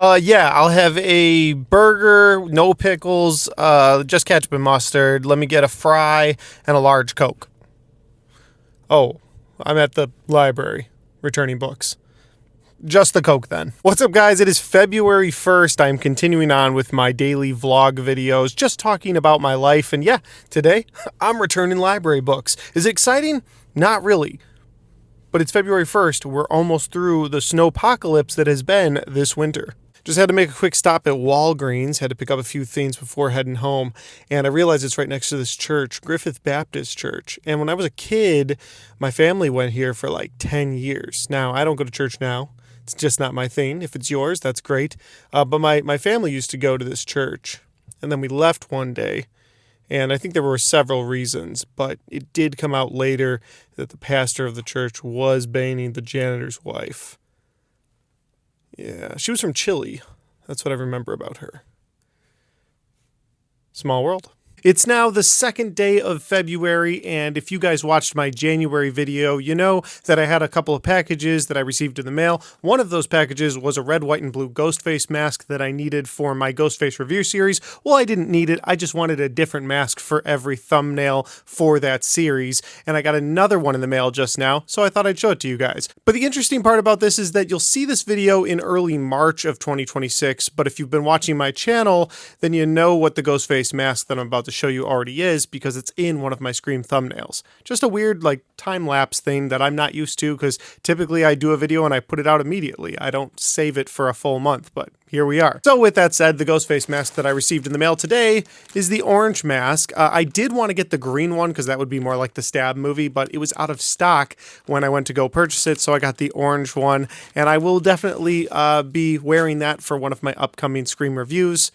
Yeah, I'll have a burger, no pickles, just ketchup and mustard. Let me get a fry and a large Coke. Oh, I'm at the library returning books. Just the Coke then. What's up, guys? It is February 1st. I'm continuing on with my daily vlog videos, just talking about my life. And yeah, today I'm returning library books. Is it exciting? Not really. But it's February 1st. We're almost through the snowpocalypse that has been this winter. Just had to make a quick stop at Walgreens, had to pick up a few things before heading home, and I realized it's right next to this church, Griffith Baptist Church. And when I was a kid, my family went here for like 10 years. Now, I don't go to church now. It's just not my thing. If it's yours, that's great. But my family used to go to this church, and then we left one day. And I think there were several reasons, but it did come out later that the pastor of the church was banging the janitor's wife. Yeah, she was from Chile. That's what I remember about her. Small world. It's now the second day of February, and if you guys watched my January video, you know that I had a couple of packages that I received in the mail. One of those packages was a red, white, and blue ghost face mask that I needed for my ghost face review series. Well, I didn't need it. I just wanted a different mask for every thumbnail for that series, and I got another one in the mail just now, so I thought I'd show it to you guys. But the interesting part about this is that you'll see this video in early March of 2026, but if you've been watching my channel, then you know what the ghost face mask that I'm about to show you already is, because it's in one of my Scream thumbnails. Just a weird like time-lapse thing that I'm not used to, because typically I do a video and I put it out immediately. I don't save it for a full month, but here we are. So with that said, the ghost face mask that I received in the mail today is the orange mask. I did want to get the green one because that would be more like the Stab movie, but it was out of stock when I went to go purchase it, so I got the orange one, and I will definitely be wearing that for one of my upcoming Scream reviews.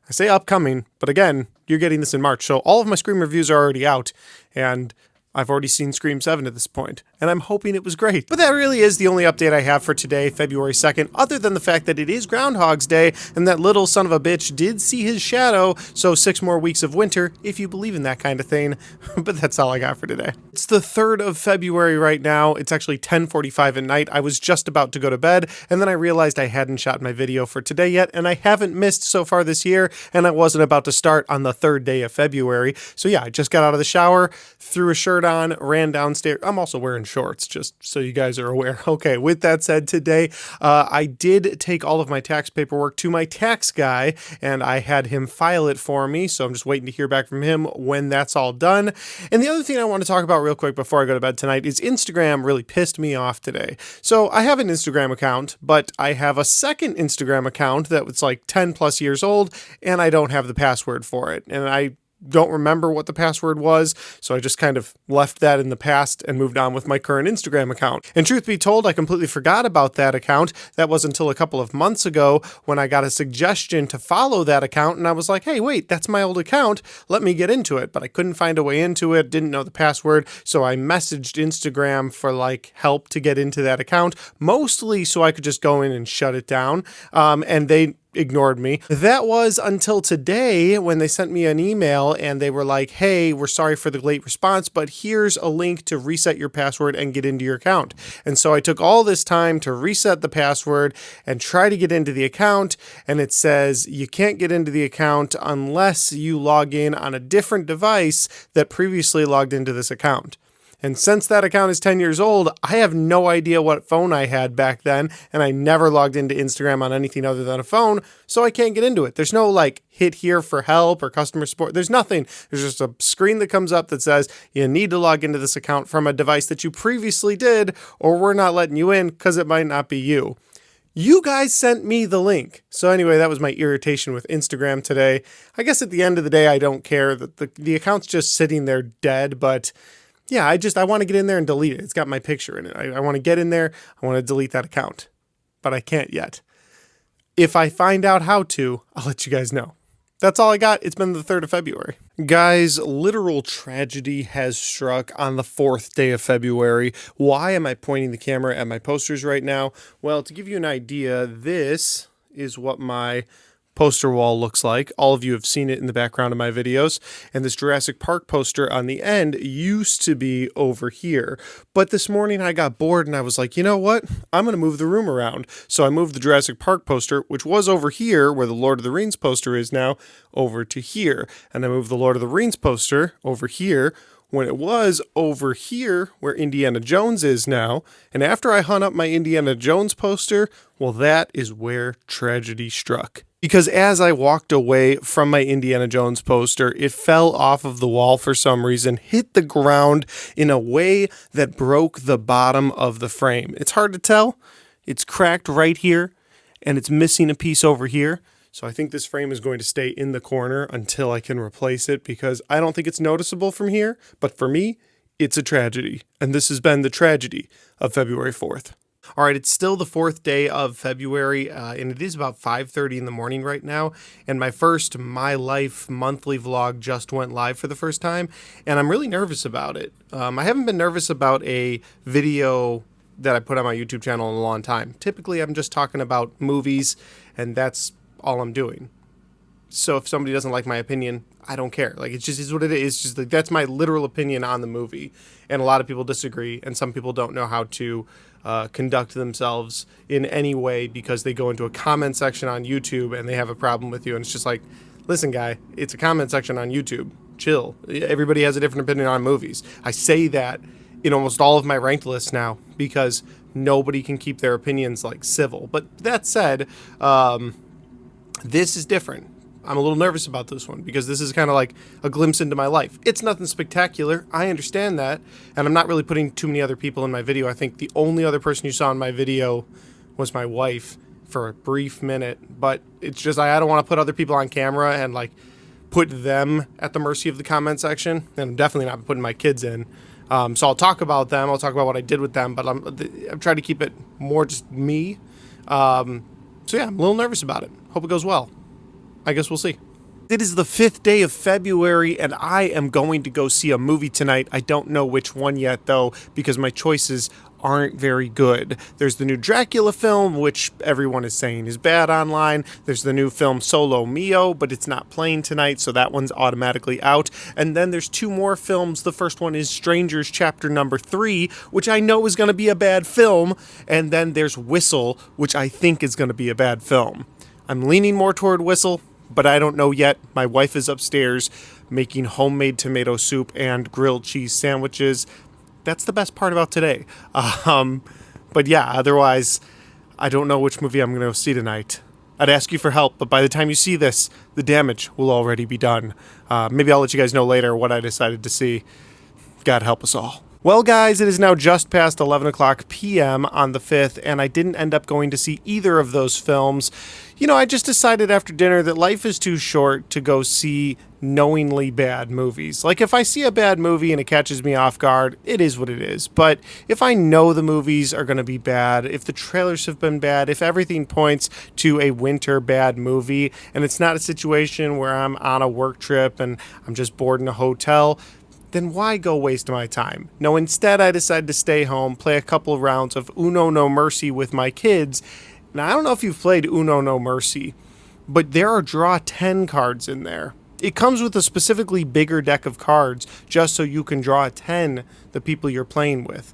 I say upcoming, but again, you're getting this in March, so all of my Scream reviews are already out, and I've already seen Scream 7 at this point, and I'm hoping it was great. But that really is the only update I have for today, February 2nd, other than the fact that it is Groundhog's Day, and that little son of a bitch did see his shadow, so 6 more weeks of winter, if you believe in that kind of thing. But that's all I got for today. It's the 3rd of February right now. It's actually 10:45 at night. I was just about to go to bed, and then I realized I hadn't shot my video for today yet, and I haven't missed so far this year, and I wasn't about to start on the 3rd day of February. So yeah, I just got out of the shower, threw a shirt on, ran downstairs. I'm also wearing shorts, just so you guys are aware. Okay, with that said, today I did take all of my tax paperwork to my tax guy, and I had him file it for me, so I'm just waiting to hear back from him when that's all done. And the other thing I want to talk about real quick before I go to bed tonight is Instagram really pissed me off today. So I have an Instagram account, but I have a second Instagram account that was like 10 plus years old, and I don't have the password for it. And I don't remember what the password was, so I just kind of left that in the past and moved on with my current Instagram account. And truth be told, I completely forgot about that account. That was until a couple of months ago when I got a suggestion to follow that account, and I was like, hey, wait, that's my old account. Let me get into it. But I couldn't find a way into it, didn't know the password, so I messaged Instagram for like help to get into that account, mostly so I could just go in and shut it down. And they ignored me. That was until today when they sent me an email and they were like, hey, we're sorry for the late response, but here's a link to reset your password and get into your account. And so I took all this time to reset the password and try to get into the account, and it says you can't get into the account unless you log in on a different device that previously logged into this account. And since that account is 10 years old, I have no idea what phone I had back then, and I never logged into Instagram on anything other than a phone, so I can't get into it. There's no like hit here for help or customer support. There's nothing. There's just a screen that comes up that says you need to log into this account from a device that you previously did, or we're not letting you in because it might not be you. You guys sent me the link. So anyway, that was my irritation with Instagram today. I guess at the end of the day, I don't care that the account's just sitting there dead, but yeah, I want to get in there and delete it. It's got my picture in it. I want to get in there. I want to delete that account, but I can't yet. If I find out how to, I'll let you guys know. That's all I got. It's been the 3rd of February. Guys, literal tragedy has struck on the 4th day of February. Why am I pointing the camera at my posters right now? Well, to give you an idea, this is what my poster wall looks like. All of you have seen it in the background of my videos. And this Jurassic Park poster on the end used to be over here. But this morning I got bored and I was like, you know what? I'm going to move the room around. So I moved the Jurassic Park poster, which was over here where the Lord of the Rings poster is now, over to here. And I moved the Lord of the Rings poster over here when it was over here where Indiana Jones is now. And after I hung up my Indiana Jones poster, well, that is where tragedy struck. Because as I walked away from my Indiana Jones poster, it fell off of the wall for some reason, hit the ground in a way that broke the bottom of the frame. It's hard to tell. It's cracked right here, and it's missing a piece over here. So I think this frame is going to stay in the corner until I can replace it because I don't think it's noticeable from here. But for me, it's a tragedy. And this has been the tragedy of February 4th. All right, it's still the 4th day of February, and it is about 5:30 in the morning right now. And my first My Life monthly vlog just went live for the first time, and I'm really nervous about it. I haven't been nervous about a video that I put on my YouTube channel in a long time. Typically, I'm just talking about movies, and that's all I'm doing. So if somebody doesn't like my opinion, I don't care. Like, it just is what it is. It's just like, that's my literal opinion on the movie. And a lot of people disagree, and some people don't know how to conduct themselves in any way because they go into a comment section on YouTube and they have a problem with you. And it's just like, listen, guy, it's a comment section on YouTube. Chill. Everybody has a different opinion on movies. I say that in almost all of my ranked lists now because nobody can keep their opinions like civil. But that said, this is different. I'm a little nervous about this one because this is kind of like a glimpse into my life. It's nothing spectacular. I understand that. And I'm not really putting too many other people in my video. I think the only other person you saw in my video was my wife for a brief minute. But it's just I don't want to put other people on camera and like put them at the mercy of the comment section. And I'm definitely not putting my kids in. So I'll talk about them. I'll talk about what I did with them. But I'm trying to keep it more just me. So yeah, I'm a little nervous about it. Hope it goes well. I guess we'll see. It is the 5th day of February, and I am going to go see a movie tonight. I don't know which one yet, though, because my choices aren't very good. There's the new Dracula film, which everyone is saying is bad online. There's the new film Solo Mio, but it's not playing tonight, so that one's automatically out. And then there's 2 more films. The first one is Strangers Chapter Number 3, which I know is going to be a bad film. And then there's Whistle, which I think is going to be a bad film. I'm leaning more toward Whistle, but I don't know yet. My wife is upstairs making homemade tomato soup and grilled cheese sandwiches. That's the best part about today. But yeah, otherwise, I don't know which movie I'm going to go see tonight. I'd ask you for help, but by the time you see this, the damage will already be done. Maybe I'll let you guys know later what I decided to see. God help us all. Well, guys, it is now just past 11 o'clock p.m. on the 5th, and I didn't end up going to see either of those films. You know, I just decided after dinner that life is too short to go see knowingly bad movies. Like, if I see a bad movie and it catches me off guard, it is what it is. But if I know the movies are going to be bad, if the trailers have been bad, if everything points to a winter bad movie, and it's not a situation where I'm on a work trip and I'm just bored in a hotel, then why go waste my time? No, instead I decided to stay home, play a couple of rounds of Uno No Mercy with my kids. Now, I don't know if you've played Uno No Mercy, but there are draw 10 cards in there. It comes with a specifically bigger deck of cards just so you can draw 10 the people you're playing with.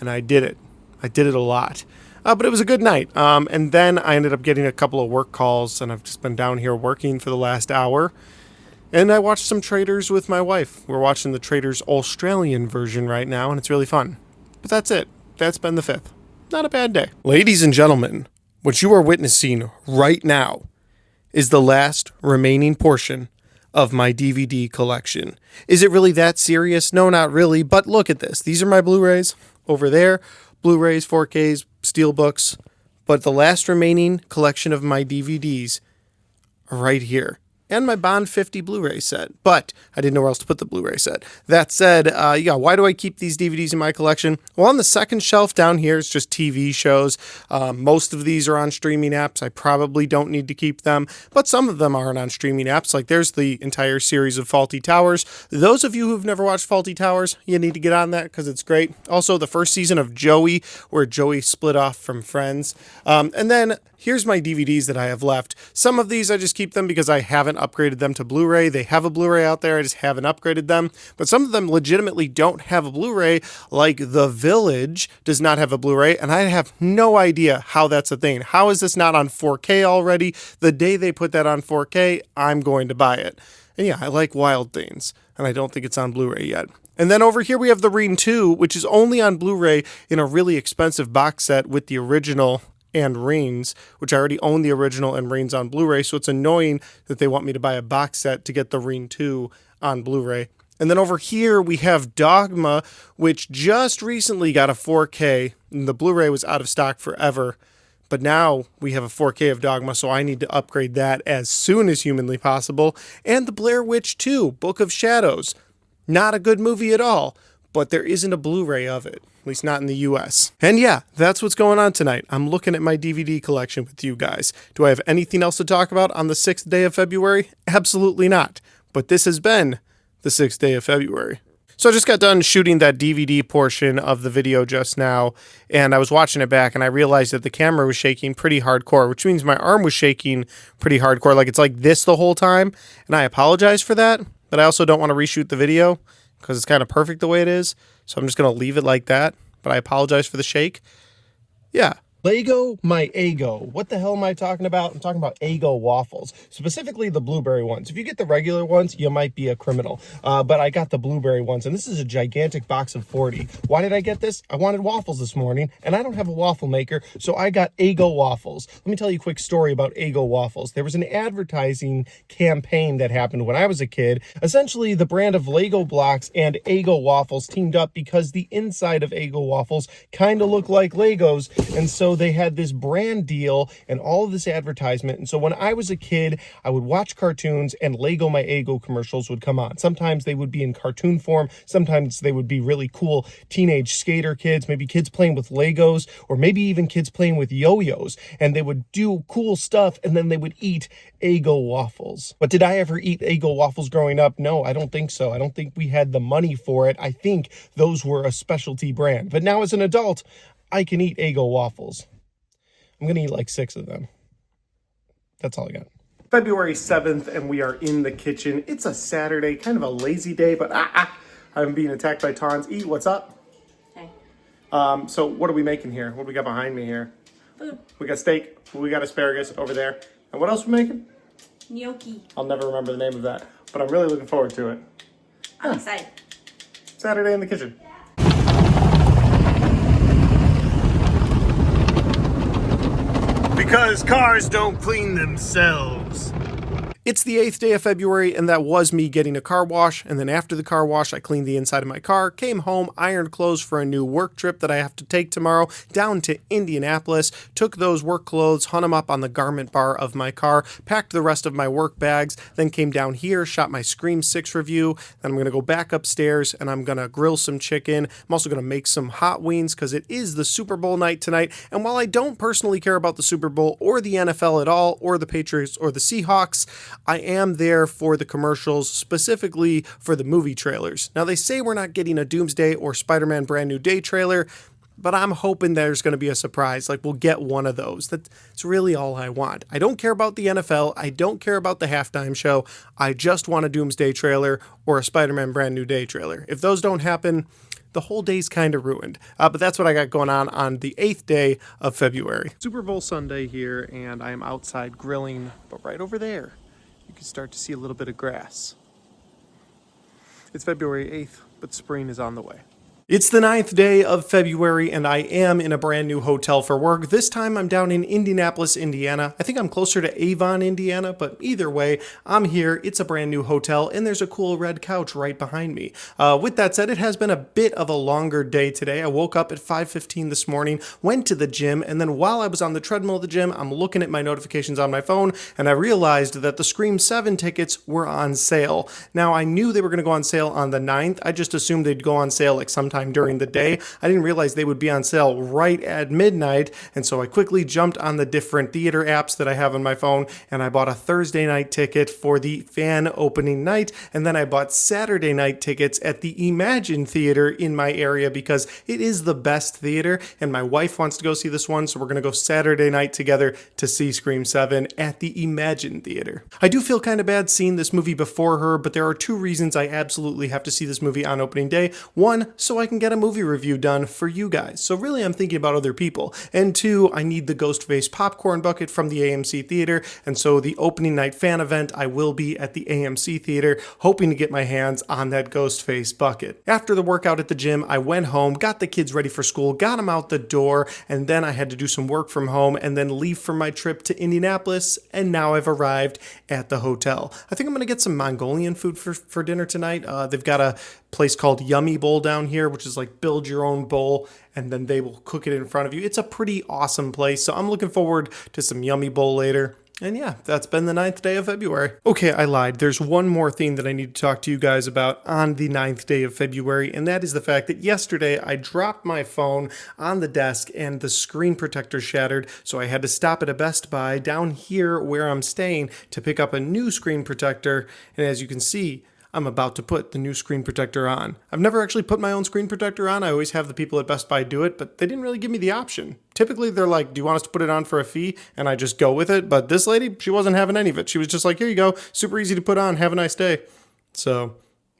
And I did it. I did it a lot. But it was a good night. And then I ended up getting a couple of work calls, and I've just been down here working for the last hour. And I watched some Traders with my wife. We're watching the Traders Australian version right now, and it's really fun. But that's it. That's been the 5th. Not a bad day. Ladies and gentlemen, what you are witnessing right now is the last remaining portion of my DVD collection. Is it really that serious? No, not really, but look at this. These are my Blu-rays over there. Blu-rays, 4Ks, Steelbooks. But the last remaining collection of my DVDs are right here. and my Bond 50 Blu-ray set, but I didn't know where else to put the Blu-ray set. That said, yeah, why do I keep these DVDs in my collection? Well, on the second shelf down here, it's just TV shows. Most of these are on streaming apps. I probably don't need to keep them, but some of them aren't on streaming apps. Like there's the entire series of Fawlty Towers. Those of you who've never watched Fawlty Towers, you need to get on that because it's great. Also, the first season of Joey, where Joey split off from Friends. And then here's my DVDs that I have left. Some of these I just keep them because I haven't upgraded them to Blu-ray. They have a Blu-ray out there, I just haven't upgraded them. But some of them legitimately don't have a Blu-ray, like The Village does not have a Blu-ray, and I have no idea how that's a thing. How is this not on 4K already? The day they put that on 4K, I'm going to buy it. And yeah, I like Wild Things, and I don't think it's on Blu-ray yet. And then over here we have The Ring 2, which is only on Blu-ray in a really expensive box set with the original and Rings, which I already own the original and Rings on Blu-ray, so it's annoying that they want me to buy a box set to get The Ring 2 on Blu-ray. And then over here we have Dogma, which just recently got a 4K, and the Blu-ray was out of stock forever. But now we have a 4K of Dogma, so I need to upgrade that as soon as humanly possible. And The Blair Witch 2, Book of Shadows. Not a good movie at all, but there isn't a Blu-ray of it, at least not in the US. And yeah, that's what's going on tonight. I'm looking at my DVD collection with you guys. Do I have anything else to talk about on the 6th day of February? Absolutely not. But this has been the 6th day of February. So I just got done shooting that DVD portion of the video just now, and I was watching it back, and I realized that the camera was shaking pretty hardcore, which means my arm was shaking pretty hardcore, like it's like this the whole time, and I apologize for that, but I also don't want to reshoot the video, because it's kind of perfect the way it is, so I'm just going to leave it like that, but I apologize for the shake. Yeah. Lego my Eggo. What the hell am I talking about? I'm talking about Eggo waffles, specifically the blueberry ones. If you get the regular ones, you might be a criminal, but I got the blueberry ones, and this is a gigantic box of 40. Why did I get this? I wanted waffles this morning, and I don't have a waffle maker, so I got Eggo waffles. Let me tell you a quick story about Eggo waffles. There was an advertising campaign that happened when I was a kid. Essentially, the brand of Lego blocks and Eggo waffles teamed up because the inside of Eggo waffles kind of look like Legos, and so they had this brand deal and all of this advertisement. And so when I was a kid, I would watch cartoons and Lego My Eggo commercials would come on. Sometimes they would be in cartoon form. Sometimes they would be really cool teenage skater kids, maybe kids playing with Legos, or maybe even kids playing with yo-yos. And they would do cool stuff, and then they would eat Eggo waffles. But did I ever eat Eggo waffles growing up? No, I don't think so. I don't think we had the money for it. I think those were a specialty brand. But now as an adult, I can eat Eggo waffles. I'm going to eat like 6 of them. That's all I got. February 7th, and we are in the kitchen. It's a Saturday, kind of a lazy day, but I'm being attacked by Tons. E, what's up? Hey. So what are we making here? What do we got behind me here? Food. We got steak. We got asparagus over there. And what else are we making? Gnocchi. I'll never remember the name of that, but I'm really looking forward to it. I'm excited. Saturday in the kitchen. Because cars don't clean themselves. It's the 8th day of February, and that was me getting a car wash, and then after the car wash, I cleaned the inside of my car, came home, ironed clothes for a new work trip that I have to take tomorrow down to Indianapolis, took those work clothes, hung them up on the garment bar of my car, packed the rest of my work bags, then came down here, shot my Scream 6 review, then I'm going to go back upstairs, and I'm going to grill some chicken. I'm also going to make some hot wings, because it is the Super Bowl night tonight, and while I don't personally care about the Super Bowl, or the NFL at all, or the Patriots, or the Seahawks, I am there for the commercials, specifically for the movie trailers. Now, they say we're not getting a Doomsday or Spider-Man Brand New Day trailer, but I'm hoping there's going to be a surprise, like we'll get one of those. That's really all I want. I don't care about the NFL. I don't care about the halftime show. I just want a Doomsday trailer or a Spider-Man Brand New Day trailer. If those don't happen, the whole day's kind of ruined. But that's what I got going on the 8th day of February. Super Bowl Sunday here, and I am outside grilling, but right over there, you can start to see a little bit of grass. It's February 8th, but spring is on the way. It's the 9th day of February, and I am in a brand new hotel for work. This time I'm down in Indianapolis, Indiana. I think I'm closer to Avon, Indiana, but either way, I'm here. It's a brand new hotel, and there's a cool red couch right behind me. With that said, it has been a bit of a longer day today. I woke up at 5:15 this morning, went to the gym, and then while I was on the treadmill of the gym, I'm looking at my notifications on my phone, and I realized that the Scream 7 tickets were on sale. Now, I knew they were going to go on sale on the 9th. I just assumed they'd go on sale like sometime during the day. I didn't realize they would be on sale right at midnight, and so I quickly jumped on the different theater apps that I have on my phone, and I bought a Thursday night ticket for the fan opening night, and then I bought Saturday night tickets at the Imagine Theater in my area because it is the best theater, and my wife wants to go see this one, so we're going to go Saturday night together to see Scream 7 at the Imagine Theater. I do feel kind of bad seeing this movie before her, but there are two reasons I absolutely have to see this movie on opening day. One, so I can get a movie review done for you guys. So really I'm thinking about other people. And two, I need the Ghostface popcorn bucket from the AMC Theater. And so the opening night fan event, I will be at the AMC Theater, hoping to get my hands on that Ghostface bucket. After the workout at the gym, I went home, got the kids ready for school, got them out the door, and then I had to do some work from home and then leave for my trip to Indianapolis. And now I've arrived at the hotel. I think I'm going to get some Mongolian food for dinner tonight. They've got a place called Yummy Bowl down here, which is like build your own bowl and then they will cook it in front of you. It's a pretty awesome place, so I'm looking forward to some Yummy Bowl later. And yeah, that's been the 9th day of February. Okay, I lied. There's one more thing that I need to talk to you guys about on the 9th day of February, and that is the fact that yesterday I dropped my phone on the desk and the screen protector shattered, so I had to stop at a Best Buy down here where I'm staying to pick up a new screen protector, and as you can see, I'm about to put the new screen protector on. I've never actually put my own screen protector on. I always have the people at Best Buy do it, but they didn't really give me the option. Typically, they're like, do you want us to put it on for a fee? And I just go with it. But this lady, she wasn't having any of it. She was just like, here you go. Super easy to put on. Have a nice day. So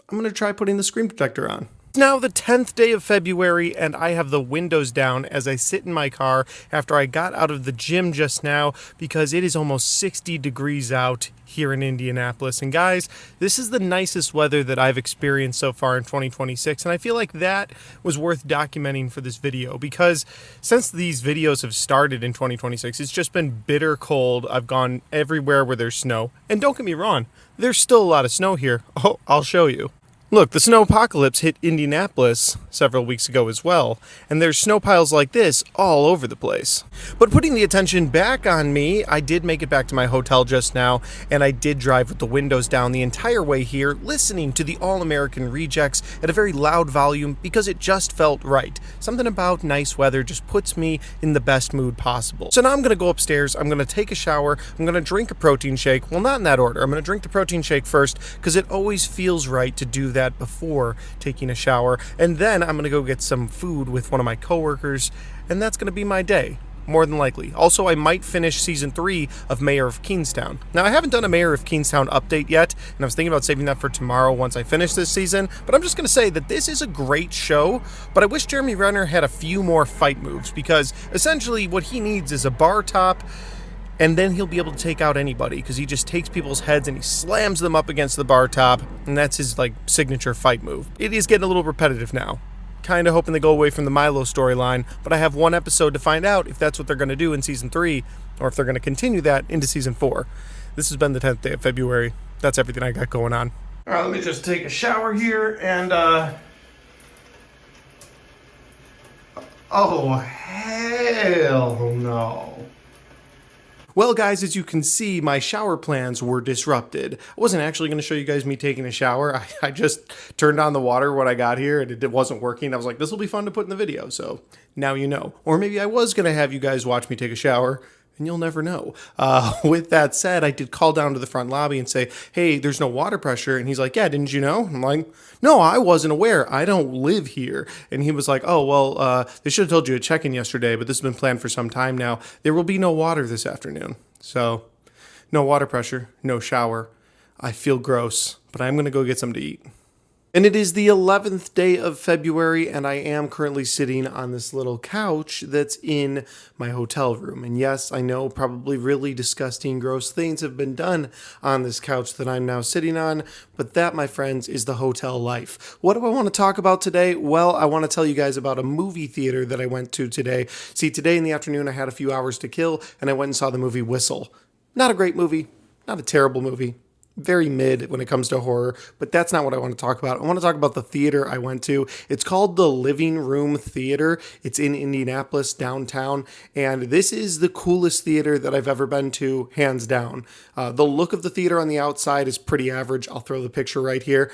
I'm going to try putting the screen protector on. It's now the 10th day of February, and I have the windows down as I sit in my car after I got out of the gym just now because it is almost 60 degrees out here in Indianapolis. And guys, this is the nicest weather that I've experienced so far in 2026, and I feel like that was worth documenting for this video because since these videos have started in 2026, it's just been bitter cold. I've gone everywhere where there's snow, and don't get me wrong, there's still a lot of snow here. Oh, I'll show you. Look, the snow apocalypse hit Indianapolis several weeks ago as well, and there's snow piles like this all over the place. But putting the attention back on me, I did make it back to my hotel just now, and I did drive with the windows down the entire way here, listening to the All-American Rejects at a very loud volume because it just felt right. Something about nice weather just puts me in the best mood possible. So now I'm going to go upstairs, I'm going to take a shower, I'm going to drink a protein shake. Well, not in that order. I'm going to drink the protein shake first because it always feels right to do that before taking a shower, and then I'm gonna go get some food with one of my coworkers, and that's gonna be my day, more than likely. Also, I might finish season 3 of Mayor of Kingstown. Now, I haven't done a Mayor of Kingstown update yet, and I was thinking about saving that for tomorrow once I finish this season, but I'm just gonna say that this is a great show, but I wish Jeremy Renner had a few more fight moves, because essentially what he needs is a bar top, and then he'll be able to take out anybody because he just takes people's heads and he slams them up against the bar top, and that's his like signature fight move. It is getting a little repetitive now. Kind of hoping they go away from the Milo storyline, but I have one episode to find out if that's what they're going to do in season 3 or if they're going to continue that into season 4. This has been the 10th day of February. That's everything I got going on. All right, let me just take a shower here and oh, hell no. Well, guys, as you can see, my shower plans were disrupted. I wasn't actually going to show you guys me taking a shower. I just turned on the water when I got here and it wasn't working. I was like, this will be fun to put in the video, so now you know. Or maybe I was going to have you guys watch me take a shower, and you'll never know. With that said, I did call down to the front lobby and say, hey, there's no water pressure. And he's like, yeah, didn't you know? I'm like, no, I wasn't aware. I don't live here. And he was like, oh, well, they should have told you to check in yesterday, but this has been planned for some time now. There will be no water this afternoon. So no water pressure, no shower. I feel gross, but I'm going to go get something to eat. And it is the 11th day of February, and I am currently sitting on this little couch that's in my hotel room. And yes, I know probably really disgusting, gross things have been done on this couch that I'm now sitting on, but that, my friends, is the hotel life. What do I want to talk about today? Well, I want to tell you guys about a movie theater that I went to today. See, today in the afternoon, I had a few hours to kill, and I went and saw the movie Whistle. Not a great movie, not a terrible movie. Very mid when it comes to horror, but that's not what I want to talk about. I want to talk about the theater I went to. It's called the Living Room Theater. It's in Indianapolis, downtown, and this is the coolest theater that I've ever been to, hands down. The look of the theater on the outside is pretty average. I'll throw the picture right here.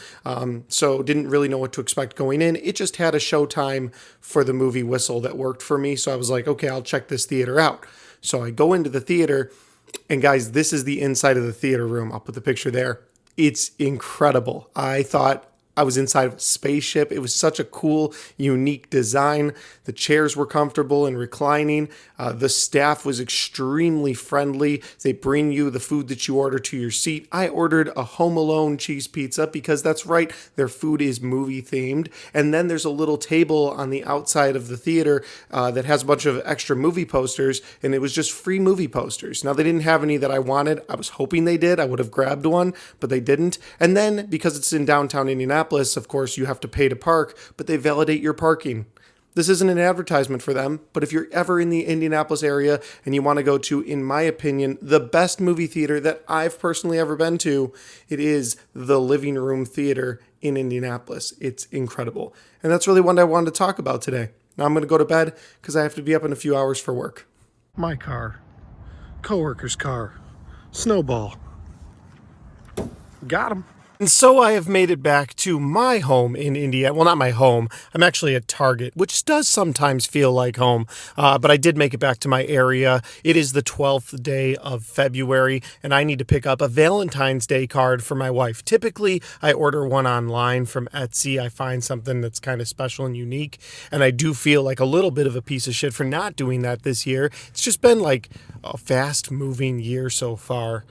So didn't really know what to expect going in. It just had a showtime for the movie Whistle that worked for me, so I was like, okay, I'll check this theater out. So I go into the theater. And guys, this is the inside of the theater room. I'll put the picture there. It's incredible. I thought I was inside of a spaceship. It was such a cool, unique design. The chairs were comfortable and reclining. The staff was extremely friendly. They bring you the food that you order to your seat. I ordered a Home Alone cheese pizza because that's right, their food is movie themed. And then there's a little table on the outside of the theater that has a bunch of extra movie posters, and it was just free movie posters. Now, they didn't have any that I wanted. I was hoping they did. I would have grabbed one, but they didn't. And then, because it's in downtown Indianapolis, of course, you have to pay to park, but they validate your parking. This isn't an advertisement for them, but if you're ever in the Indianapolis area and you want to go to, in my opinion, the best movie theater that I've personally ever been to, it is the Living Room Theater in Indianapolis. It's incredible. And that's really what I wanted to talk about today. Now I'm going to go to bed because I have to be up in a few hours for work. My car. Coworker's car. Snowball. Got him. And so I have made it back to my home in India. Well, not my home. I'm actually at Target, which does sometimes feel like home. But I did make it back to my area. It is the 12th day of February, and I need to pick up a Valentine's Day card for my wife. Typically, I order one online from Etsy. I find something that's kind of special and unique, and I do feel like a little bit of a piece of shit for not doing that this year. It's just been like a fast-moving year so far.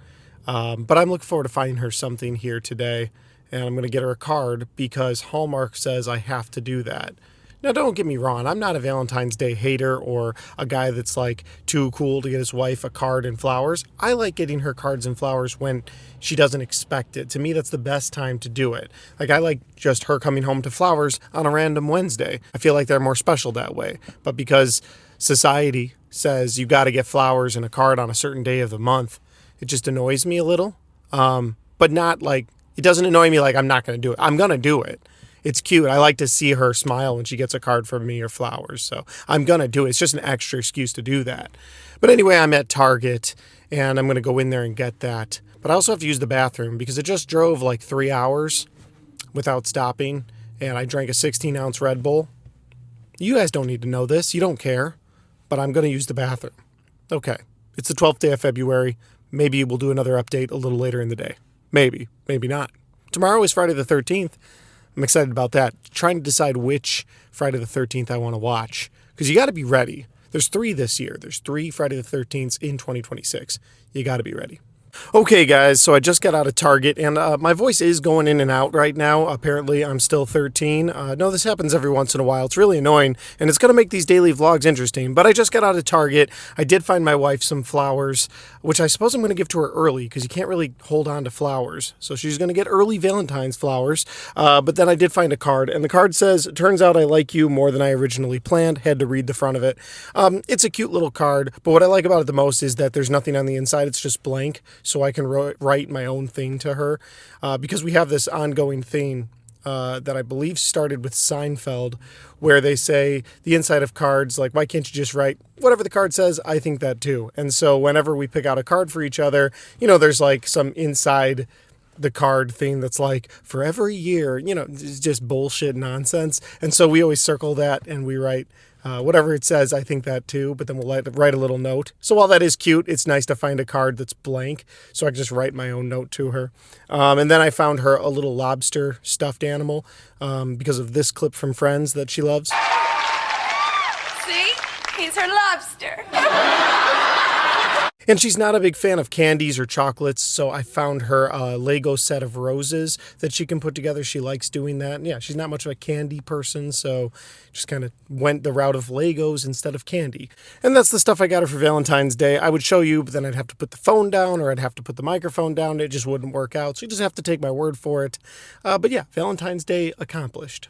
But I'm looking forward to finding her something here today, and I'm going to get her a card because Hallmark says I have to do that. Now, don't get me wrong. I'm not a Valentine's Day hater or a guy that's like too cool to get his wife a card and flowers. I like getting her cards and flowers when she doesn't expect it. To me, that's the best time to do it. Like, I like just her coming home to flowers on a random Wednesday. I feel like they're more special that way. But because society says you got to get flowers and a card on a certain day of the month, it just annoys me a little, but not like, it doesn't annoy me like I'm not going to do it. I'm going to do it. It's cute. I like to see her smile when she gets a card from me or flowers, so I'm going to do it. It's just an extra excuse to do that. But anyway, I'm at Target, and I'm going to go in there and get that. But I also have to use the bathroom because it just drove like 3 hours without stopping, and I drank a 16-ounce Red Bull. You guys don't need to know this. You don't care, but I'm going to use the bathroom. Okay, it's the 12th day of February. Maybe we'll do another update a little later in the day. Maybe, maybe not. Tomorrow is Friday the 13th. I'm excited about that. Trying to decide which Friday the 13th I want to watch. Because you got to be ready. There's 3 this year. There's 3 Friday the 13ths in 2026. You got to be ready. Okay, guys, so I just got out of Target, and my voice is going in and out right now. Apparently, I'm still 13. No, this happens every once in a while. It's really annoying, and it's going to make these daily vlogs interesting. But I just got out of Target. I did find my wife some flowers, which I suppose I'm going to give to her early, because you can't really hold on to flowers. So she's going to get early Valentine's flowers. But then I did find a card, and the card says, "Turns out I like you more than I originally planned." Had to read the front of it. It's a cute little card, but what I like about it the most is that there's nothing on the inside. It's just blank. So I can write my own thing to her because we have this ongoing thing that I believe started with Seinfeld, where they say the inside of cards, like, why can't you just write whatever the card says? I think that too. And so whenever we pick out a card for each other, you know, there's like some inside the card thing that's like, for every year, you know, it's just bullshit nonsense. And so we always circle that and we write whatever it says. I think that too, but then we'll write a little note. So while that is cute, it's nice to find a card that's blank, so I can just write my own note to her. And then I found her a little lobster stuffed animal because of this clip from Friends that she loves. See? He's her lobster. And she's not a big fan of candies or chocolates, so I found her a Lego set of roses that she can put together. She likes doing that. And yeah, she's not much of a candy person, so just kind of went the route of Legos instead of candy. And that's the stuff I got her for Valentine's Day. I would show you, but then I'd have to put the phone down or I'd have to put the microphone down. It just wouldn't work out, so you just have to take my word for it. But yeah, Valentine's Day accomplished.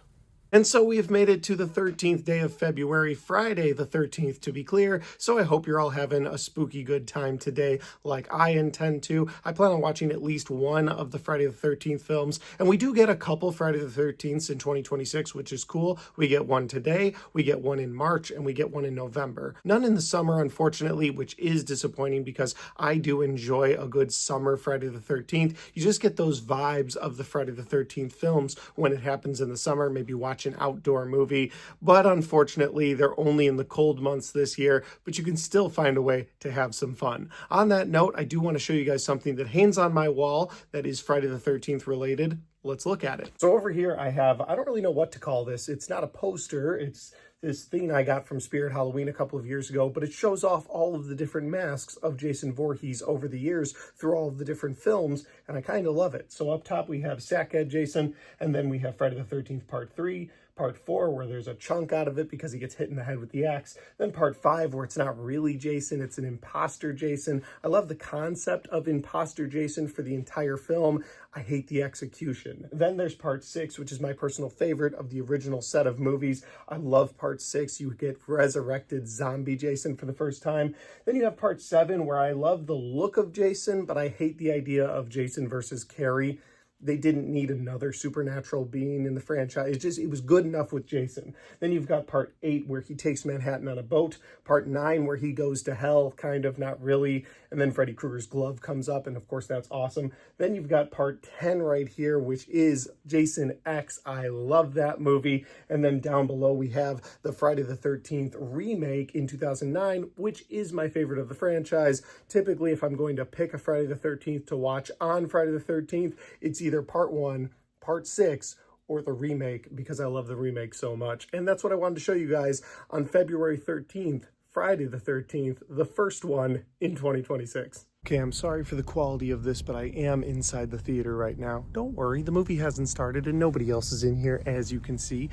And so we have made it to the 13th day of February, Friday the 13th to be clear, so I hope you're all having a spooky good time today like I intend to. I plan on watching at least one of the Friday the 13th films, and we do get a couple Friday the 13ths in 2026, which is cool. We get one today, we get one in March, and we get one in November. None in the summer, unfortunately, which is disappointing because I do enjoy a good summer Friday the 13th. You just get those vibes of the Friday the 13th films when it happens in the summer, maybe watch an outdoor movie, but unfortunately they're only in the cold months this year, but you can still find a way to have some fun. On that note, I do want to show you guys something that hangs on my wall that is Friday the 13th related. Let's look at it. So over here I have, I don't really know what to call this. It's not a poster, it's this thing I got from Spirit Halloween a couple of years ago, but it shows off all of the different masks of Jason Voorhees over the years through all of the different films, and I kind of love it. So up top we have Sackhead Jason, and then we have Friday the 13th Part 3, Part 4, where there's a chunk out of it because he gets hit in the head with the axe. Then Part 5, where it's not really Jason, it's an imposter Jason. I love the concept of imposter Jason for the entire film. I hate the execution. Then there's Part 6, which is my personal favorite of the original set of movies. I love Part 6. You get resurrected zombie Jason for the first time. Then you have Part 7, where I love the look of Jason, but I hate the idea of Jason versus Carrie. They didn't need another supernatural being in the franchise. It was good enough with Jason. Then you've got Part 8, where he takes Manhattan on a boat. Part 9, where he goes to hell, kind of, not really. And then Freddy Krueger's glove comes up, and of course that's awesome. Then you've got Part 10 right here, which is Jason X. I love that movie. And then down below we have the Friday the 13th remake in 2009, which is my favorite of the franchise. Typically, if I'm going to pick a Friday the 13th to watch on Friday the 13th, it's either Part 1, Part 6, or the remake, because I love the remake so much. And that's what I wanted to show you guys on February 13th, Friday the 13th, the first one in 2026. Okay, I'm sorry for the quality of this, but I am inside the theater right now. Don't worry, the movie hasn't started and nobody else is in here, as you can see.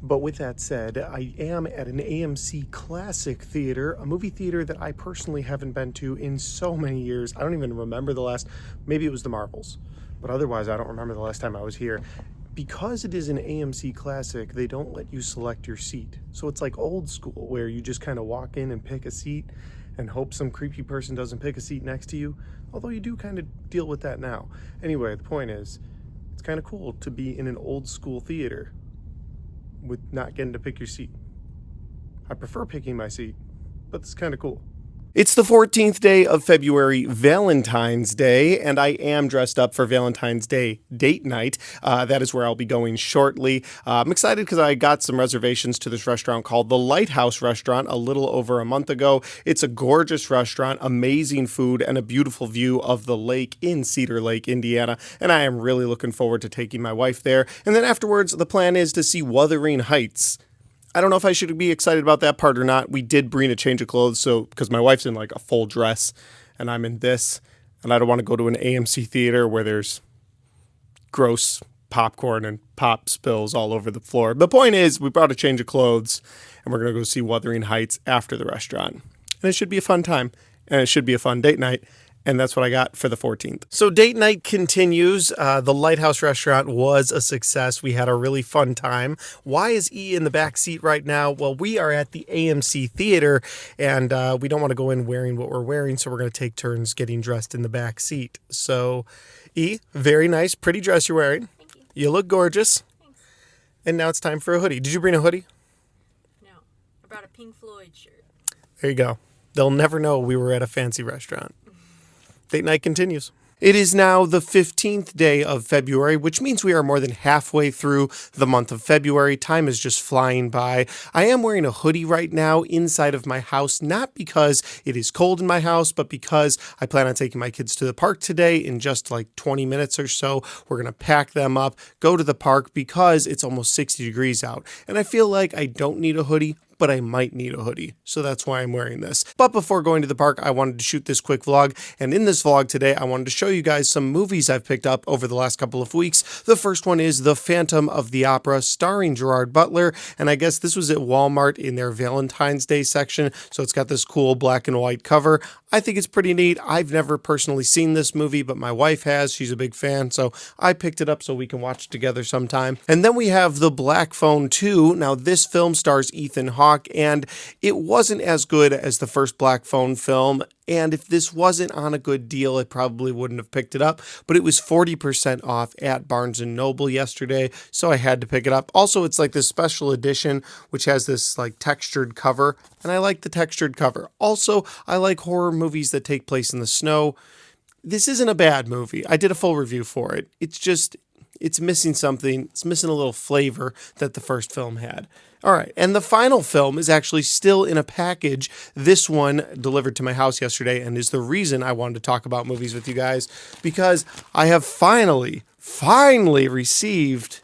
But with that said, I am at an AMC Classic Theater, a movie theater that I personally haven't been to in so many years. I don't even remember the last, maybe it was the Marvels, but otherwise I don't remember the last time I was here. Because it is an AMC Classic, they don't let you select your seat. So it's like old school, where you just kind of walk in and pick a seat and hope some creepy person doesn't pick a seat next to you. Although you do kind of deal with that now. Anyway, the point is, it's kind of cool to be in an old school theater with not getting to pick your seat. I prefer picking my seat, but it's kind of cool. It's the 14th day of February, Valentine's Day, and I am dressed up for Valentine's Day date night. That is where I'll be going shortly. I'm excited because I got some reservations to this restaurant called the Lighthouse Restaurant a little over a month ago. It's a gorgeous restaurant, amazing food, and a beautiful view of the lake in Cedar Lake, Indiana, and I am really looking forward to taking my wife there. And then afterwards, the plan is to see Wuthering Heights. I don't know if I should be excited about that part or not. We did bring a change of clothes, so because my wife's in like a full dress and I'm in this, and I don't want to go to an AMC theater where there's gross popcorn and pop spills all over the floor. The point is, we brought a change of clothes and we're going to go see Wuthering Heights after the restaurant. And it should be a fun time, and it should be a fun date night. And that's what I got for the 14th. So date night continues. The Lighthouse Restaurant was a success. We had a really fun time. Why is E in the back seat right now? Well, we are at the AMC Theater, and we don't want to go in wearing what we're wearing, so we're going to take turns getting dressed in the back seat. So, E, very nice, pretty dress you're wearing. Thank you. You look gorgeous. Thanks. And now it's time for a hoodie. Did you bring a hoodie? No. I brought a Pink Floyd shirt. There you go. They'll never know we were at a fancy restaurant. Date night continues. It is now the 15th day of February, which means we are more than halfway through the month of February. Time is just flying by. I am wearing a hoodie right now inside of my house, not because it is cold in my house, but because I plan on taking my kids to the park today in just like 20 minutes or so. We're going to pack them up, go to the park because it's almost 60 degrees out. And I feel like I don't need a hoodie, but I might need a hoodie, so that's why I'm wearing this. But before going to the park, I wanted to shoot this quick vlog, and in this vlog today, I wanted to show you guys some movies I've picked up over the last couple of weeks. The first one is The Phantom of the Opera, starring Gerard Butler, and I guess this was at Walmart in their Valentine's Day section, so it's got this cool black and white cover. I think it's pretty neat. I've never personally seen this movie, but my wife has. She's a big fan, so I picked it up so we can watch it together sometime. And then we have The Black Phone 2. Now, this film stars Ethan Hawke, and it wasn't as good as the first Black Phone film. And if this wasn't on a good deal, I probably wouldn't have picked it up. But it was 40% off at Barnes & Noble yesterday, so I had to pick it up. Also, it's like this special edition, which has this like textured cover, and I like the textured cover. Also, I like horror movies that take place in the snow. This isn't a bad movie. I did a full review for it. It's missing something. It's missing a little flavor that the first film had. All right, and the final film is actually still in a package. This one delivered to my house yesterday and is the reason I wanted to talk about movies with you guys, because I have finally received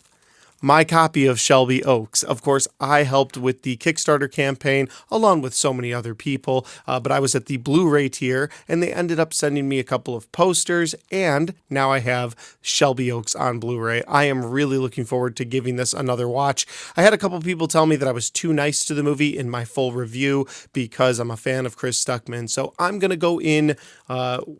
my copy of Shelby Oaks. Of course, I helped with the Kickstarter campaign along with so many other people, but I was at the Blu-ray tier and they ended up sending me a couple of posters, and now I have Shelby Oaks on Blu-ray. I am really looking forward to giving this another watch. I had a couple people tell me that I was too nice to the movie in my full review because I'm a fan of Chris Stuckman, so I'm going to go in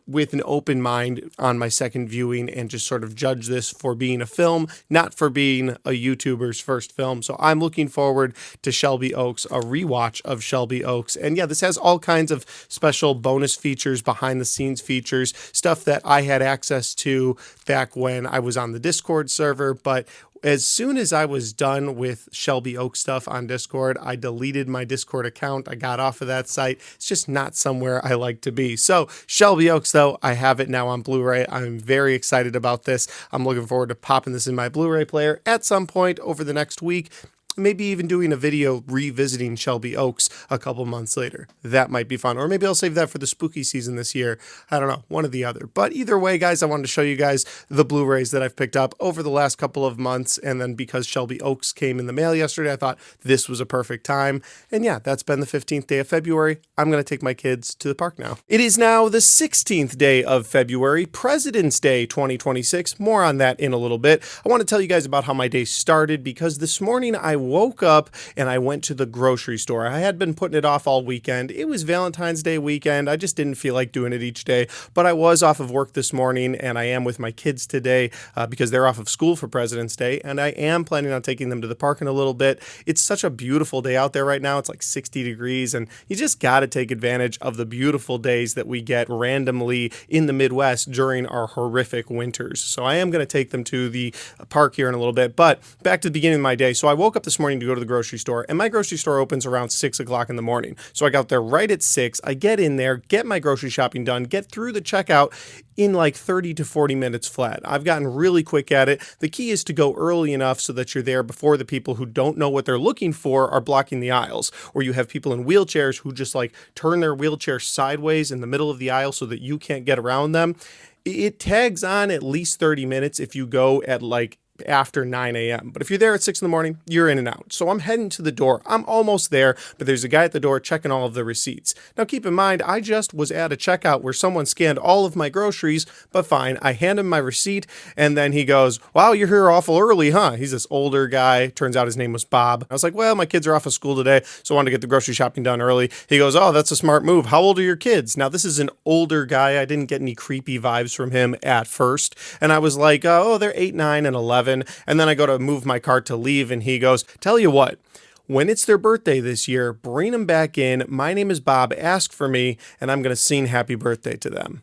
with an open mind on my second viewing and just sort of judge this for being a film, not for being a YouTuber's first film. So I'm looking forward to Shelby Oaks, a rewatch of Shelby Oaks. And yeah, this has all kinds of special bonus features, behind the scenes features, stuff that I had access to back when I was on the Discord server. But as soon as I was done with Shelby Oaks stuff on Discord, I deleted my Discord account. I got off of that site. It's just not somewhere I like to be. So Shelby Oaks, though, I have it now on Blu-ray. I'm very excited about this. I'm looking forward to popping this in my Blu-ray player at some point over the next week. Maybe even doing a video revisiting Shelby Oaks a couple months later. That might be fun. Or maybe I'll save that for the spooky season this year. I don't know, one or the other. But either way, guys, I wanted to show you guys the Blu-rays that I've picked up over the last couple of months. And then because Shelby Oaks came in the mail yesterday, I thought this was a perfect time. And yeah, that's been the 15th day of February. I'm going to take my kids to the park now. It is now the 16th day of February, President's Day 2026. More on that in a little bit. I want to tell you guys about how my day started, because this morning I woke up and I went to the grocery store. I had been putting it off all weekend. It was Valentine's Day weekend. I just didn't feel like doing it each day, but I was off of work this morning and I am with my kids today because they're off of school for President's Day, and I am planning on taking them to the park in a little bit. It's such a beautiful day out there right now. It's like 60 degrees, and you just got to take advantage of the beautiful days that we get randomly in the Midwest during our horrific winters. So I am going to take them to the park here in a little bit, but back to the beginning of my day. So I woke up this morning to go to the grocery store, and my grocery store opens around 6 o'clock in the morning. So I got there right at 6. I get in there, get my grocery shopping done, get through the checkout in like 30 to 40 minutes flat. I've gotten really quick at it. The key is to go early enough so that you're there before the people who don't know what they're looking for are blocking the aisles, or you have people in wheelchairs who just like turn their wheelchair sideways in the middle of the aisle so that you can't get around them. It tags on at least 30 minutes if you go at like after 9 a.m. But if you're there at 6 in the morning, you're in and out. So I'm heading to the door. I'm almost there, but there's a guy at the door checking all of the receipts. Now keep in mind, I just was at a checkout where someone scanned all of my groceries, but fine. I hand him my receipt, and then he goes, "Wow, you're here awful early, huh?" He's this older guy. Turns out his name was Bob. I was like, "Well, my kids are off of school today, so I wanted to get the grocery shopping done early." He goes, "Oh, that's a smart move. How old are your kids?" Now, this is an older guy. I didn't get any creepy vibes from him at first. And I was like, "Oh, they're 8, 9, and 11. And then I go to move my cart to leave, and he goes, "Tell you what, when it's their birthday this year, bring them back in. My name is Bob. Ask for me, and I'm going to sing happy birthday to them."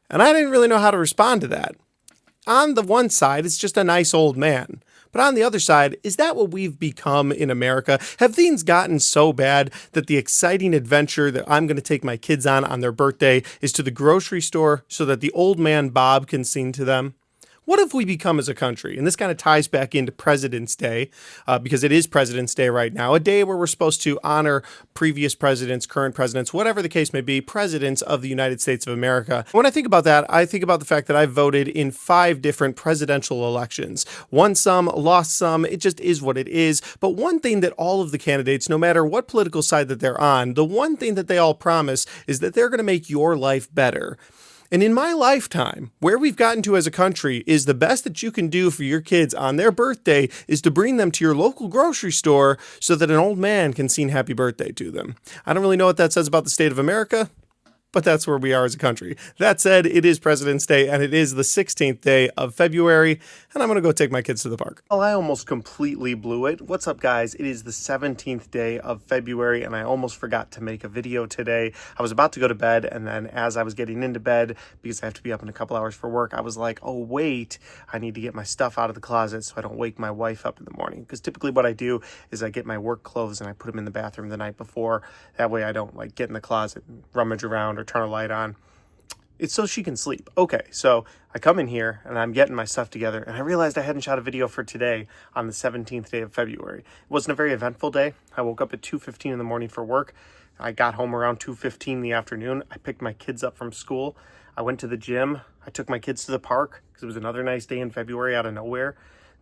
And I didn't really know how to respond to that. On the one side, it's just a nice old man. But on the other side, is that what we've become in America? Have things gotten so bad that the exciting adventure that I'm going to take my kids on their birthday is to the grocery store so that the old man Bob can sing to them? What have we become as a country? And this kind of ties back into President's Day, because it is President's Day right now, a day where we're supposed to honor previous presidents, current presidents, whatever the case may be, presidents of the United States of America. When I think about that, I think about the fact that I voted in 5 different presidential elections. Won some, lost some, it just is what it is. But one thing that all of the candidates, no matter what political side that they're on, the one thing that they all promise is that they're going to make your life better. And in my lifetime, where we've gotten to as a country is the best that you can do for your kids on their birthday is to bring them to your local grocery store so that an old man can sing happy birthday to them. I don't really know what that says about the state of America, but that's where we are as a country. That said, it is President's Day, and it is the 16th day of February, and I'm going to go take my kids to the park. Well, I almost completely blew it. What's up, guys? It is the 17th day of February, and I almost forgot to make a video today. I was about to go to bed, and then as I was getting into bed, because I have to be up in a couple hours for work, I was like, oh, wait, I need to get my stuff out of the closet so I don't wake my wife up in the morning. Because typically what I do is I get my work clothes and I put them in the bathroom the night before. That way I don't like get in the closet and rummage around or turn a light on. It's so she can sleep. Okay, so I come in here and I'm getting my stuff together, and I realized I hadn't shot a video for today on the 17th day of February. It wasn't a very eventful day. I woke up at 2:15 in the morning for work. I got home around 2:15 in the afternoon. I picked my kids up from school. I went to the gym. I took my kids to the park because it was another nice day in February out of nowhere.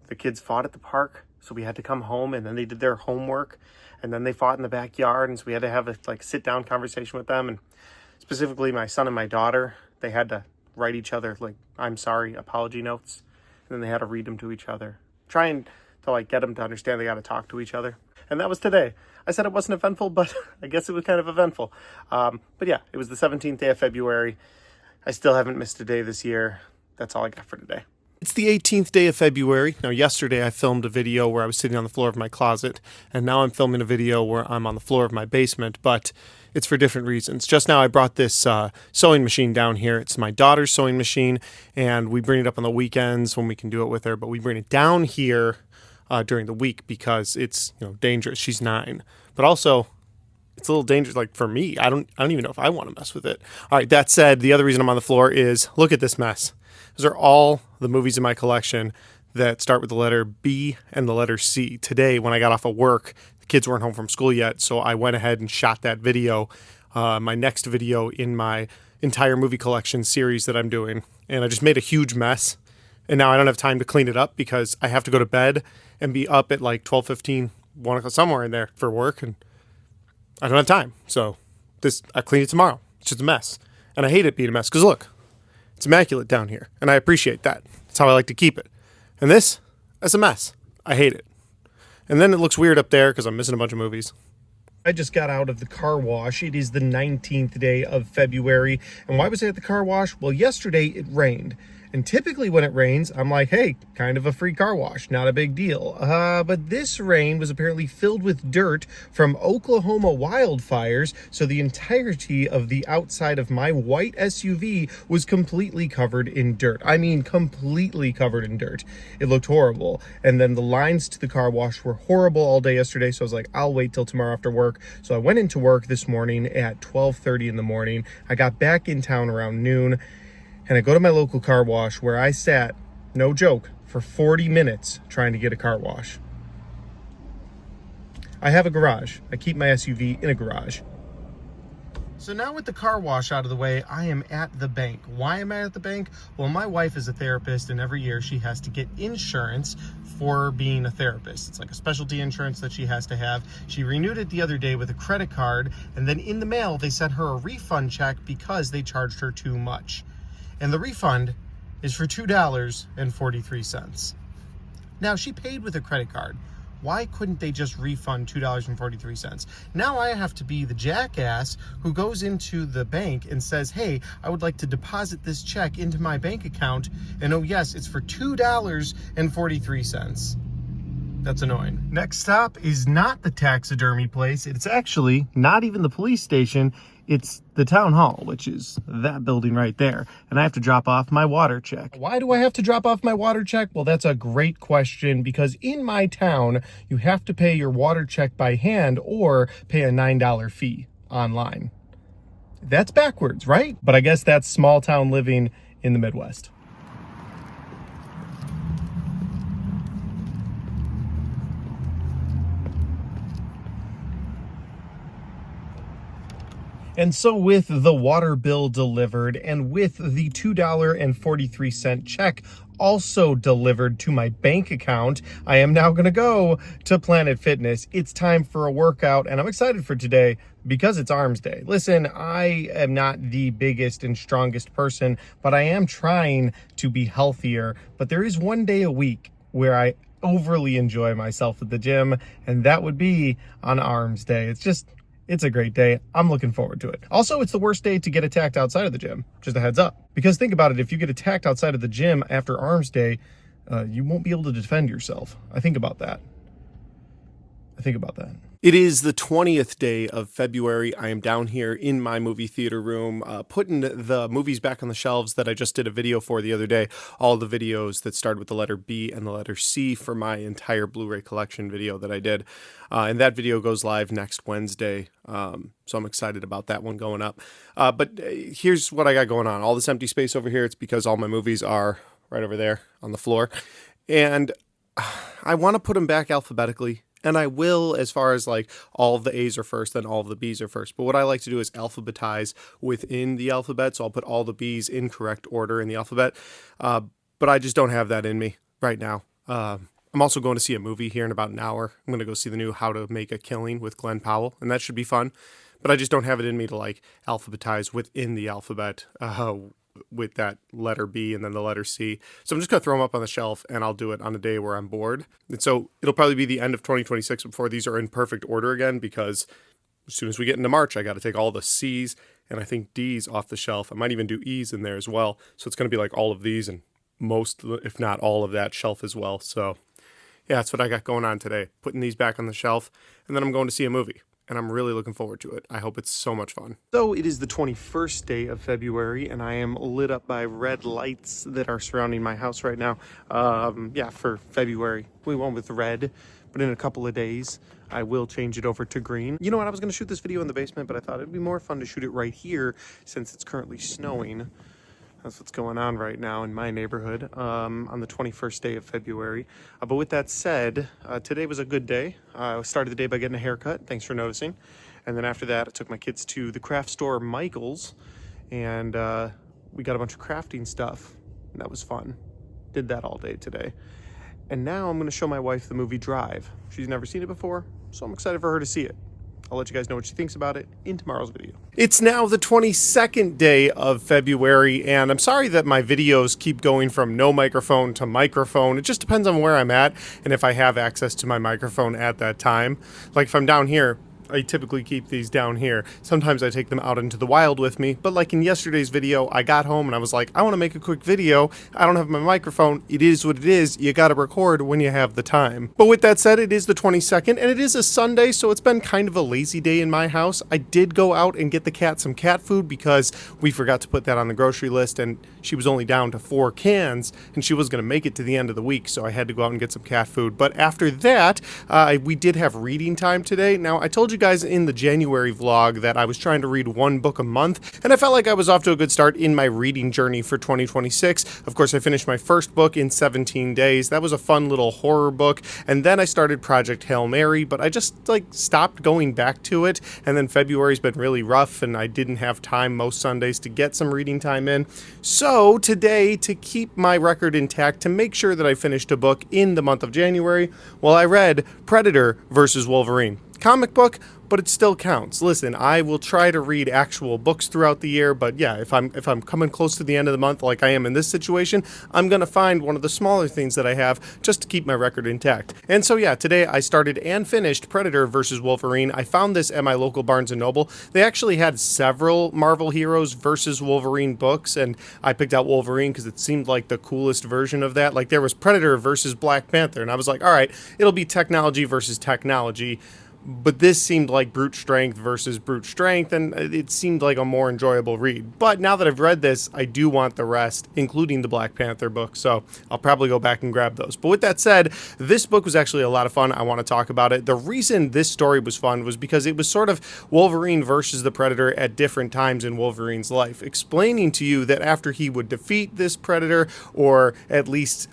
The kids fought at the park, so we had to come home, and then they did their homework, and then they fought in the backyard, and so we had to have a sit-down conversation with them. And specifically my son and my daughter, they had to write each other I'm sorry apology notes, and then they had to read them to each other, trying to get them to understand they got to talk to each other. And that was today. I said it wasn't eventful, but I guess it was kind of eventful. But yeah, it was the 17th day of February. I still haven't missed a day this year. That's all I got for today. It's the 18th day of February. Now, yesterday I filmed a video where I was sitting on the floor of my closet, and now I'm filming a video where I'm on the floor of my basement, but it's for different reasons. Just now I brought this sewing machine down here. It's my daughter's sewing machine, and we bring it up on the weekends when we can do it with her, but we bring it down here during the week because it's dangerous. She's 9, but also it's a little dangerous for me. I don't even know if I want to mess with it. All right, that said, the other reason I'm on the floor is look at this mess. Those are all the movies in my collection that start with the letter B and the letter C. Today, when I got off of work, the kids weren't home from school yet, so I went ahead and shot that video, my next video in my entire movie collection series that I'm doing. And I just made a huge mess, and now I don't have time to clean it up because I have to go to bed and be up at 12:15, 1 o'clock, somewhere in there for work, and I don't have time. So I clean it tomorrow. It's just a mess. And I hate it being a mess because look, it's immaculate down here, and I appreciate that. That's how I like to keep it. And that's a mess. I hate it. And then it looks weird up there because I'm missing a bunch of movies. I just got out of the car wash. It is the 19th day of February. And why was I at the car wash? Well, yesterday it rained. And typically when it rains, I'm like, hey, kind of a free car wash. Not a big deal. But this rain was apparently filled with dirt from Oklahoma wildfires. So the entirety of the outside of my white SUV was completely covered in dirt. I mean, completely covered in dirt. It looked horrible. And then the lines to the car wash were horrible all day yesterday. So I was like, I'll wait till tomorrow after work. So I went into work this morning at 12:30 in the morning. I got back in town around noon. And I go to my local car wash where I sat, no joke, for 40 minutes trying to get a car wash. I have a garage. I keep my SUV in a garage. So now with the car wash out of the way, I am at the bank. Why am I at the bank? Well, my wife is a therapist, and every year she has to get insurance for being a therapist. It's like a specialty insurance that she has to have. She renewed it the other day with a credit card, and then in the mail, they sent her a refund check because they charged her too much. And the refund is for $2.43. Now, she paid with a credit card. Why couldn't they just refund $2.43? Now I have to be the jackass who goes into the bank and says, hey, I would like to deposit this check into my bank account. And oh yes, it's for $2.43. That's annoying. Next stop is not the taxidermy place. It's actually not even the police station. It's the town hall, which is that building right there. And I have to drop off my water check. Why do I have to drop off my water check? Well, that's a great question, because in my town, you have to pay your water check by hand or pay a $9 fee online. That's backwards, right? But I guess that's small town living in the Midwest. And so with the water bill delivered and with the $2.43 check also delivered to my bank account, I am now going to go to Planet Fitness. It's time for a workout, and I'm excited for today because it's Arms Day. Listen, I am not the biggest and strongest person, but I am trying to be healthier. But there is one day a week where I overly enjoy myself at the gym, and that would be on Arms Day. It's a great day. I'm looking forward to it. Also, it's the worst day to get attacked outside of the gym. Just a heads up. Because think about it, if you get attacked outside of the gym after Arms Day, you won't be able to defend yourself. I think about that. It is the 20th day of February. I am down here in my movie theater room, putting the movies back on the shelves that I just did a video for the other day. All the videos that started with the letter B and the letter C for my entire Blu-ray collection video that I did. And that video goes live next Wednesday. So I'm excited about that one going up. But here's what I got going on. All this empty space over here, it's because all my movies are right over there on the floor. And I want to put them back alphabetically. And I will, as far as like all of the A's are first, then all of the B's are first. But what I like to do is alphabetize within the alphabet. So I'll put all the B's in correct order in the alphabet. But I just don't have that in me right now. I'm also going to see a movie here in about an hour. I'm going to go see the new How to Make a Killing with Glenn Powell. And that should be fun. But I just don't have it in me to like alphabetize within the alphabet with that letter B and then the letter C. So I'm just going to throw them up on the shelf, and I'll do it on a day where I'm bored. And so it'll probably be the end of 2026 before these are in perfect order again, because as soon as we get into March, I got to take all the C's and I think D's off the shelf. I might even do E's in there as well. So it's going to be like all of these and most, if not all of that shelf as well. So yeah, that's what I got going on today. Putting these back on the shelf, and then I'm going to see a movie. And I'm really looking forward to it. I hope it's so much fun. So it is the 21st day of February, and I am lit up by red lights that are surrounding my house right now. For February, we went with red, but in a couple of days, I will change it over to green. You know what? I was going to shoot this video in the basement, but I thought it'd be more fun to shoot it right here since it's currently snowing. That's what's going on right now in my neighborhood on the 21st day of February. But with that said, today was a good day. I started the day by getting a haircut. Thanks for noticing. And then after that, I took my kids to the craft store Michael's, and we got a bunch of crafting stuff. And that was fun. Did that all day today. And now I'm going to show my wife the movie Drive. She's never seen it before, so I'm excited for her to see it. I'll let you guys know what she thinks about it in tomorrow's video. It's now the 22nd day of February, and I'm sorry that my videos keep going from no microphone to microphone. It just depends on where I'm at and if I have access to my microphone at that time. Like if I'm down here, I typically keep these down here. Sometimes I take them out into the wild with me, but like in yesterday's video, I got home and I was like, I want to make a quick video. I don't have my microphone. It is what it is. You got to record when you have the time. But with that said, it is the 22nd and it is a Sunday, so it's been kind of a lazy day in my house. I did go out and get the cat some cat food because we forgot to put that on the grocery list, and she was only down to 4 cans and she was going to make it to the end of the week, so I had to go out and get some cat food. But after that, we did have reading time today. Now, I told you guys in the January vlog that I was trying to read one book a month, and I felt like I was off to a good start in my reading journey for 2026. Of course, I finished my first book in 17 days. That was a fun little horror book, and then I started Project Hail Mary, but I just stopped going back to it, and then February's been really rough, and I didn't have time most Sundays to get some reading time in. So today, to keep my record intact, to make sure that I finished a book in the month of January, well, I read Predator versus Wolverine. Comic book, but it still counts. Listen, I will try to read actual books throughout the year, but yeah, if I'm coming close to the end of the month like I am in this situation, I'm gonna find one of the smaller things that I have just to keep my record intact. And so yeah, today I started and finished Predator versus Wolverine. I found this at my local Barnes & Noble. They actually had several Marvel Heroes versus Wolverine books, and I picked out Wolverine because it seemed like the coolest version of that. Like there was Predator versus Black Panther, and I was like, all right, it'll be technology versus technology. But this seemed like brute strength versus brute strength, and it seemed like a more enjoyable read. But now that I've read this, I do want the rest, including the Black Panther book, so I'll probably go back and grab those. But with that said, this book was actually a lot of fun. I want to talk about it. The reason this story was fun was because it was sort of Wolverine versus the Predator at different times in Wolverine's life, explaining to you that after he would defeat this Predator, or at least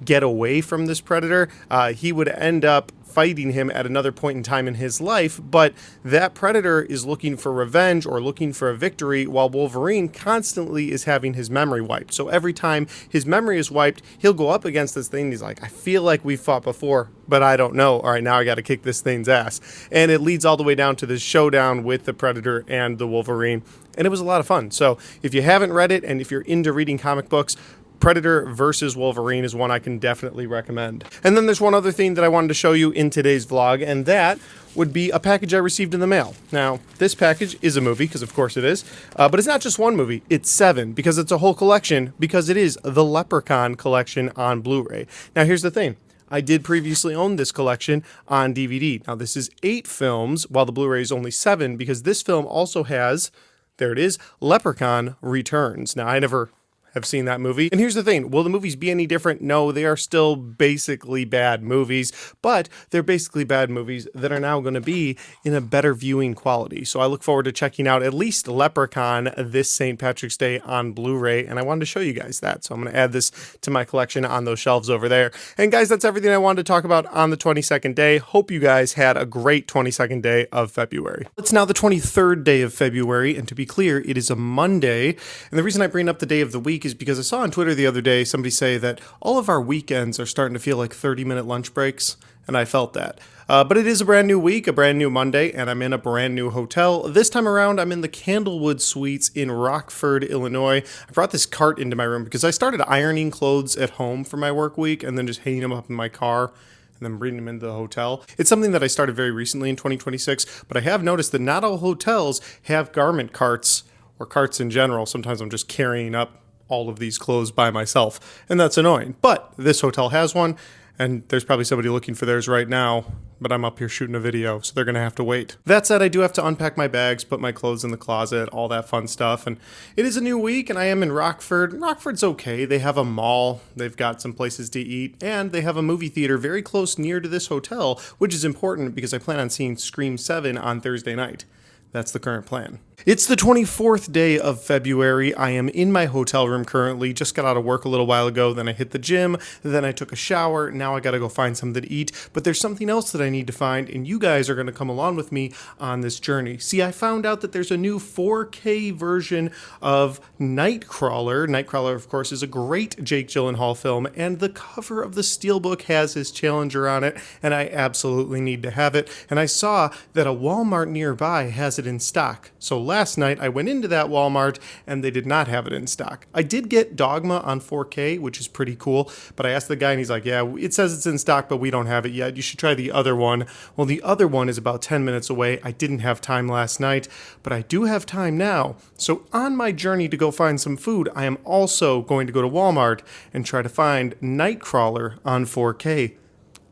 get away from this predator. He would end up fighting him at another point in time in his life, but that predator is looking for revenge or looking for a victory, while Wolverine constantly is having his memory wiped. So every time his memory is wiped, he'll go up against this thing. He's like, I feel like we fought before, but I don't know. All right, now I got to kick this thing's ass. And it leads all the way down to this showdown with the Predator and the Wolverine. And it was a lot of fun. So if you haven't read it, and if you're into reading comic books, Predator versus Wolverine is one I can definitely recommend. And then there's one other thing that I wanted to show you in today's vlog, and that would be a package I received in the mail. Now, this package is a movie, because of course it is, but it's not just one movie, it's 7, because it's a whole collection, because it is the Leprechaun collection on Blu-ray. Now, here's the thing. I did previously own this collection on DVD. Now, this is 8 films, while the Blu-ray is only 7, because this film also has, there it is, Leprechaun Returns. Now, I never have seen that movie. And here's the thing. Will the movies be any different? No, they are still basically bad movies, but they're basically bad movies that are now going to be in a better viewing quality. So I look forward to checking out at least Leprechaun this St. Patrick's Day on Blu-ray, and I wanted to show you guys that. So I'm going to add this to my collection on those shelves over there. And guys, that's everything I wanted to talk about on the 22nd day. Hope you guys had a great 22nd day of February. It's now the 23rd day of February, and to be clear, it is a Monday. And the reason I bring up the day of the week is because I saw on Twitter the other day somebody say that all of our weekends are starting to feel like 30-minute lunch breaks, and I felt that. But it is a brand new week, a brand new Monday, and I'm in a brand new hotel. This time around, I'm in the Candlewood Suites in Rockford, Illinois. I brought this cart into my room because I started ironing clothes at home for my work week and then just hanging them up in my car and then bringing them into the hotel. It's something that I started very recently in 2026, but I have noticed that not all hotels have garment carts or carts in general. Sometimes I'm just carrying up all of these clothes by myself, and that's annoying. But this hotel has one, and there's probably somebody looking for theirs right now, but I'm up here shooting a video, so they're gonna have to wait. That said, I do have to unpack my bags, put my clothes in the closet, all that fun stuff, and it is a new week, and I am in Rockford. Rockford's okay. They have a mall, they've got some places to eat, and they have a movie theater very close near to this hotel, which is important because I plan on seeing Scream 7 on Thursday night. That's the current plan. It's the 24th day of February. I am in my hotel room currently. Just got out of work a little while ago. Then I hit the gym. Then I took a shower. Now I got to go find something to eat. But there's something else that I need to find, and you guys are going to come along with me on this journey. See, I found out that there's a new 4K version of Nightcrawler. Nightcrawler, of course, is a great Jake Gyllenhaal film, and the cover of the steelbook has his Challenger on it, and I absolutely need to have it. And I saw that a Walmart nearby has it in stock. So last night I went into that Walmart and they did not have it in stock. I did get Dogma on 4K, which is pretty cool, but I asked the guy and he's like, yeah, it says it's in stock, but we don't have it yet. You should try the other one. Well, the other one is about 10 minutes away. I didn't have time last night, but I do have time now. So on my journey to go find some food, I am also going to go to Walmart and try to find Nightcrawler on 4K.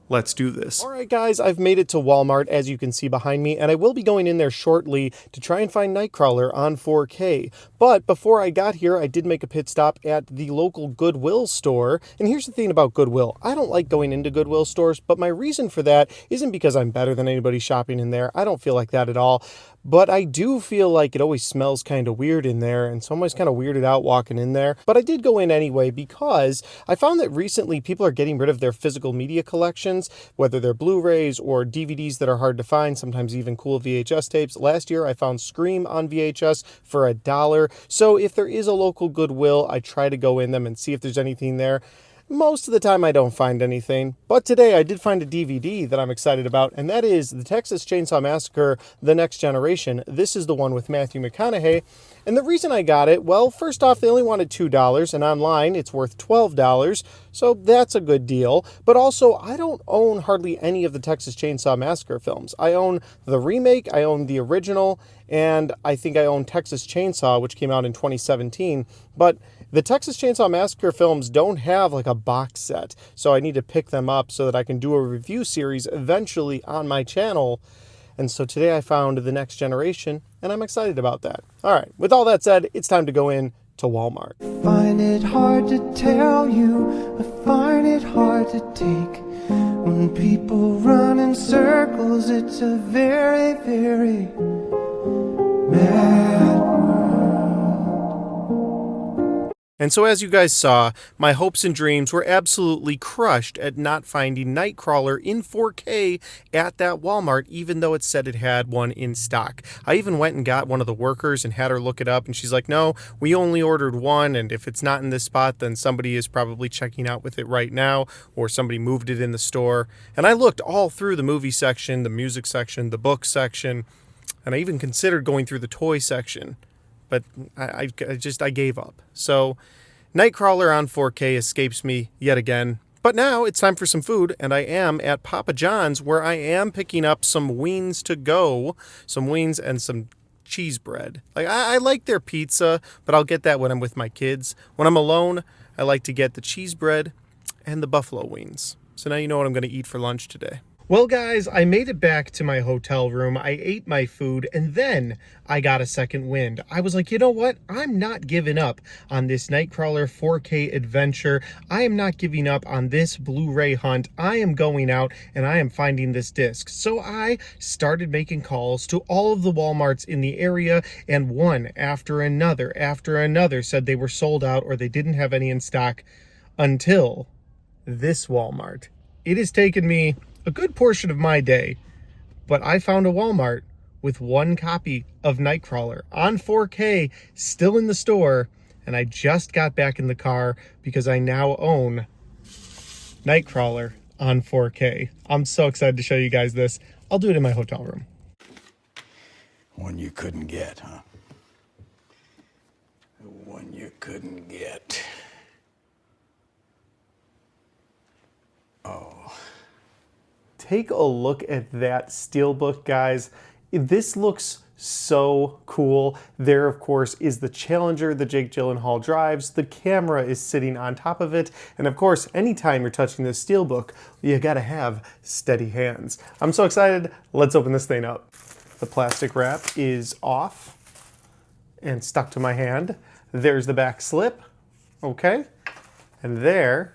Let's do this. All right, guys, I've made it to Walmart, as you can see behind me, and I will be going in there shortly to try and find Nightcrawler on 4K. But before I got here, I did make a pit stop at the local Goodwill store. And here's the thing about Goodwill. I don't like going into Goodwill stores, but my reason for that isn't because I'm better than anybody shopping in there. I don't feel like that at all. But I do feel like it always smells kind of weird in there, and so I'm always kind of weirded out walking in there. But I did go in anyway because I found that recently people are getting rid of their physical media collections, whether they're Blu-rays or DVDs that are hard to find, sometimes even cool VHS tapes. Last year I found Scream on VHS for $1. So if there is a local Goodwill, I try to go in them and see if there's anything there. Most of the time I don't find anything, but today I did find a DVD that I'm excited about, and that is the Texas Chainsaw Massacre: The Next Generation. This is the one with Matthew McConaughey, and the reason I got it, well, first off, they only wanted $2, and online it's worth $12, so that's a good deal. But also, I don't own hardly any of the Texas Chainsaw Massacre films. I own the remake, I own the original, and I think I own Texas Chainsaw, which came out in 2017, but the Texas Chainsaw Massacre films don't have like a box set, so I need to pick them up so that I can do a review series eventually on my channel. And so today I found The Next Generation, and I'm excited about that. All right, with all that said, it's time to go in to Walmart. Find it hard to tell you, I find it hard to take. When people run in circles, it's a very, very mad And so as you guys saw, my hopes and dreams were absolutely crushed at not finding Nightcrawler in 4K at that Walmart, even though it said it had one in stock. I even went and got one of the workers and had her look it up, and she's like, no, we only ordered one, and if it's not in this spot, then somebody is probably checking out with it right now, or somebody moved it in the store. And I looked all through the movie section, the music section, the book section, and I even considered going through the toy section. But I gave up. So Nightcrawler on 4K escapes me yet again. But now it's time for some food, and I am at Papa John's, where I am picking up some wings to go, some wings and some cheese bread. Like I like their pizza, but I'll get that when I'm with my kids. When I'm alone, I like to get the cheese bread and the buffalo wings. So now you know what I'm going to eat for lunch today. Well, guys, I made it back to my hotel room. I ate my food, and then I got a second wind. I was like, you know what? I'm not giving up on this Nightcrawler 4K adventure. I am not giving up on this Blu-ray hunt. I am going out, and I am finding this disc. So I started making calls to all of the Walmarts in the area, and one after another said they were sold out or they didn't have any in stock until this Walmart. It has taken me a good portion of my day, but I found a Walmart with one copy of Nightcrawler on 4K still in the store, and I just got back in the car because I now own Nightcrawler on 4K. I'm so excited to show you guys this. I'll do it in my hotel room. One you couldn't get, huh? The one you couldn't get. Oh. Take a look at that steelbook, guys. This looks so cool. There, of course, is the Challenger that Jake Gyllenhaal drives. The camera is sitting on top of it. And of course, anytime you're touching this steelbook, you gotta have steady hands. I'm so excited. Let's open this thing up. The plastic wrap is off and stuck to my hand. There's the back slip. Okay. And there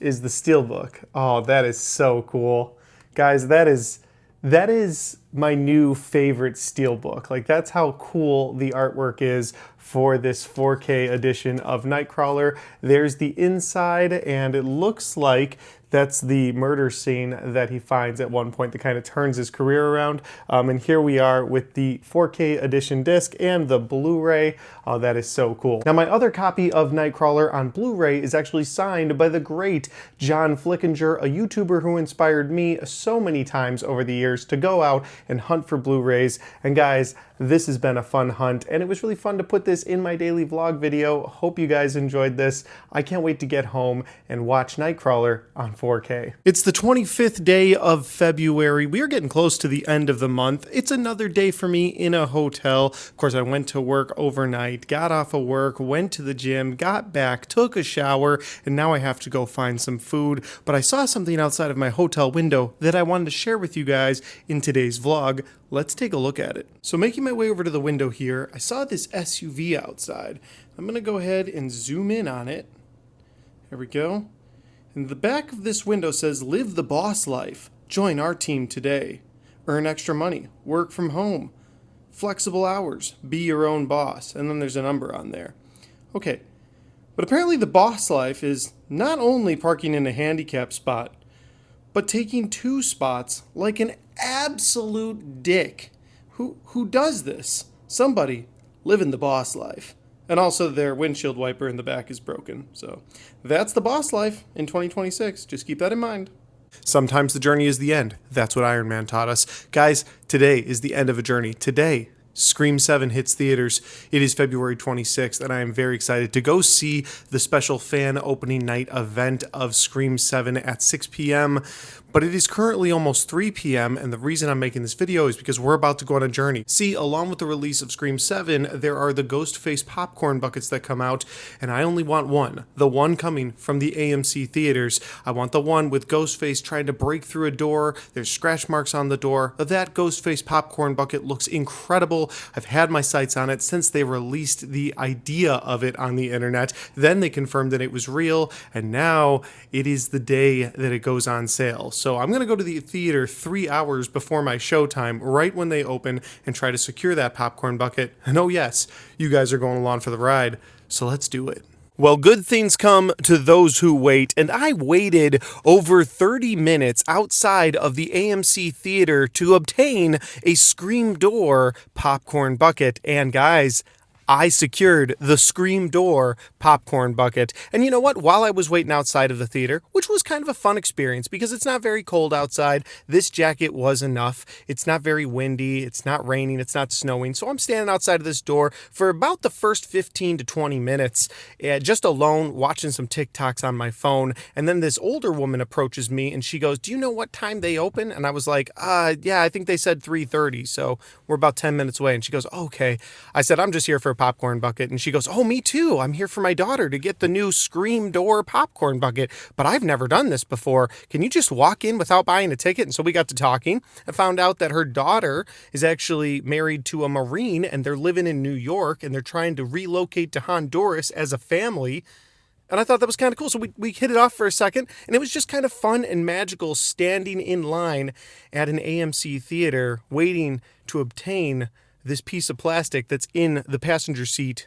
is the steelbook. Oh, that is so cool. Guys, that is my new favorite steelbook. Like, that's how cool the artwork is for this 4K edition of Nightcrawler. There's the inside, and it looks like that's the murder scene that he finds at one point that kind of turns his career around. And here we are with the 4K edition disc and the Blu-ray. Oh, that is so cool. Now, my other copy of Nightcrawler on Blu-ray is actually signed by the great John Flickinger, a YouTuber who inspired me so many times over the years to go out and hunt for Blu-rays. And guys, this has been a fun hunt, and it was really fun to put this in my daily vlog video. Hope you guys enjoyed this. I can't wait to get home and watch Nightcrawler on 4K. It's the 25th day of February. We are getting close to the end of the month. It's another day for me in a hotel. Of course, I went to work overnight, got off of work, went to the gym, got back, took a shower, and now I have to go find some food. But I saw something outside of my hotel window that I wanted to share with you guys in today's vlog. Let's take a look at it. So making my way over to the window here, I saw this SUV outside. I'm gonna go ahead and zoom in on it. There we go. And the back of this window says, "Live the boss life. Join our team today. Earn extra money. Work from home. Flexible hours. Be your own boss." And then there's a number on there. Okay. But apparently the boss life is not only parking in a handicap spot, but taking 2 spots like an absolute dick. Who does this? Somebody living the boss life. And also their windshield wiper in the back is broken. So that's the boss life in 2026. Just keep that in mind. Sometimes the journey is the end. That's what Iron Man taught us. Guys, today is the end of a journey. Today, Scream 7 hits theaters. It is February 26th, and I am very excited to go see the special fan opening night event of Scream 7 at 6 p.m. But it is currently almost 3 p.m., and the reason I'm making this video is because we're about to go on a journey. See, along with the release of Scream 7, there are the Ghostface popcorn buckets that come out, and I only want one. The one coming from the AMC theaters. I want the one with Ghostface trying to break through a door. There's scratch marks on the door. That Ghostface popcorn bucket looks incredible. I've had my sights on it since they released the idea of it on the internet. Then they confirmed that it was real, and now it is the day that it goes on sale. So I'm going to go to the theater 3 hours before my showtime, right when they open, and try to secure that popcorn bucket. And oh yes, you guys are going along for the ride. So let's do it. Well, good things come to those who wait, and I waited over 30 minutes outside of the AMC theater to obtain a Scream Door popcorn bucket. And guys, I secured the Scream Door popcorn bucket. And you know what? While I was waiting outside of the theater, which was kind of a fun experience because it's not very cold outside, this jacket was enough. It's not very windy, it's not raining, it's not snowing. So I'm standing outside of this door for about the first 15 to 20 minutes, just alone, watching some TikToks on my phone. And then this older woman approaches me and she goes, "Do you know what time they open?" And I was like, yeah, I think they said 3:30. So we're about 10 minutes away. And she goes, "Okay." I said, "I'm just here for a popcorn bucket." And she goes, "Oh, me too. I'm here for my daughter to get the new Scream Door popcorn bucket, but I've never done this before. Can you just walk in without buying a ticket?" And so we got to talking. I found out that her daughter is actually married to a Marine and they're living in New York and they're trying to relocate to Honduras as a family. And I thought that was kind of cool. So we hit it off for a second, and it was just kind of fun and magical standing in line at an AMC theater waiting to obtain this piece of plastic that's in the passenger seat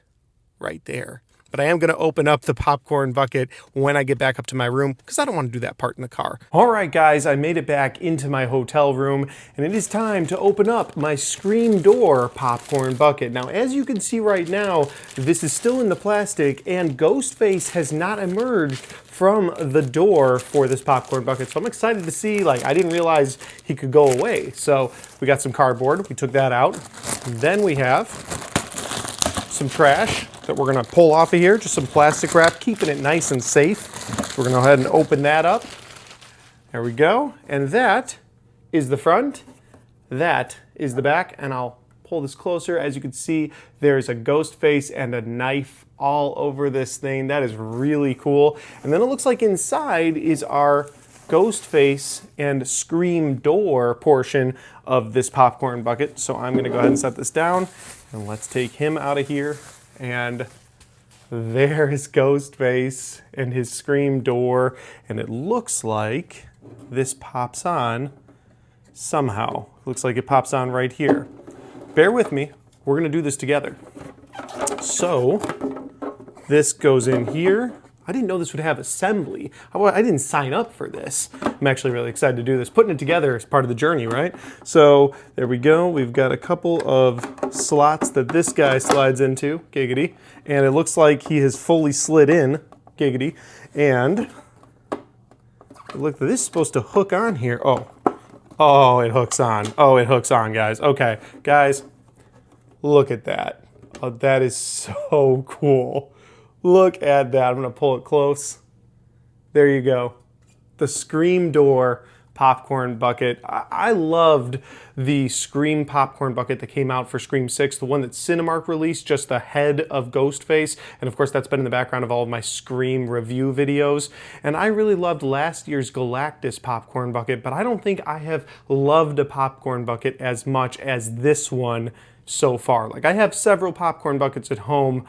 right there. But I am going to open up the popcorn bucket when I get back up to my room because I don't want to do that part in the car. All right, guys, I made it back into my hotel room, and it is time to open up my Scream Door popcorn bucket. Now, as you can see right now, this is still in the plastic, and Ghostface has not emerged from the door for this popcorn bucket. So I'm excited to see, I didn't realize he could go away. So we got some cardboard, we took that out. Then we have some trash that we're gonna pull off of here, just some plastic wrap, keeping it nice and safe. We're gonna go ahead and open that up. There we go. And that is the front, that is the back, and I'll pull this closer. As you can see, there's a ghost face and a knife all over this thing. That is really cool. And then it looks like inside is our ghost face and Scream Door portion of this popcorn bucket. So I'm gonna go ahead and set this down, and let's take him out of here. And there's Ghostface and his Scream Door, and it looks like this pops on somehow. Looks like it pops on right here. Bear with me, we're gonna do this together. So, this goes in here. I didn't know this would have assembly. I didn't sign up for this. I'm actually really excited to do this. Putting it together is part of the journey, right? So there we go. We've got a couple of slots that this guy slides into, giggity. And it looks like he has fully slid in, giggity. And look, this is supposed to hook on here. Oh, it hooks on. Oh, it hooks on, guys. Okay, guys, look at that. Oh, that is so cool. Look at that. I'm going to pull it close. There you go. The Scream Door popcorn bucket. I loved the Scream popcorn bucket that came out for Scream 6, the one that Cinemark released, just the head of Ghostface. And of course, that's been in the background of all of my Scream review videos. And I really loved last year's Galactus popcorn bucket, but I don't think I have loved a popcorn bucket as much as this one so far. I have several popcorn buckets at home,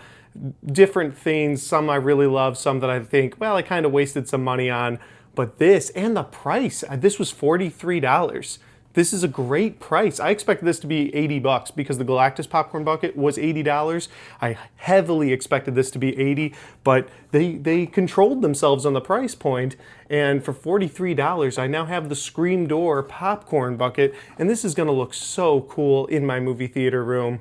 different things, some I really love, some that I think, well, I kind of wasted some money on. But this, and the price, this was $43. This is a great price. I expected this to be $80 because the Galactus popcorn bucket was $80. I heavily expected this to be $80, but they controlled themselves on the price point. And for $43, I now have the Scream Door popcorn bucket, and this is gonna look so cool in my movie theater room.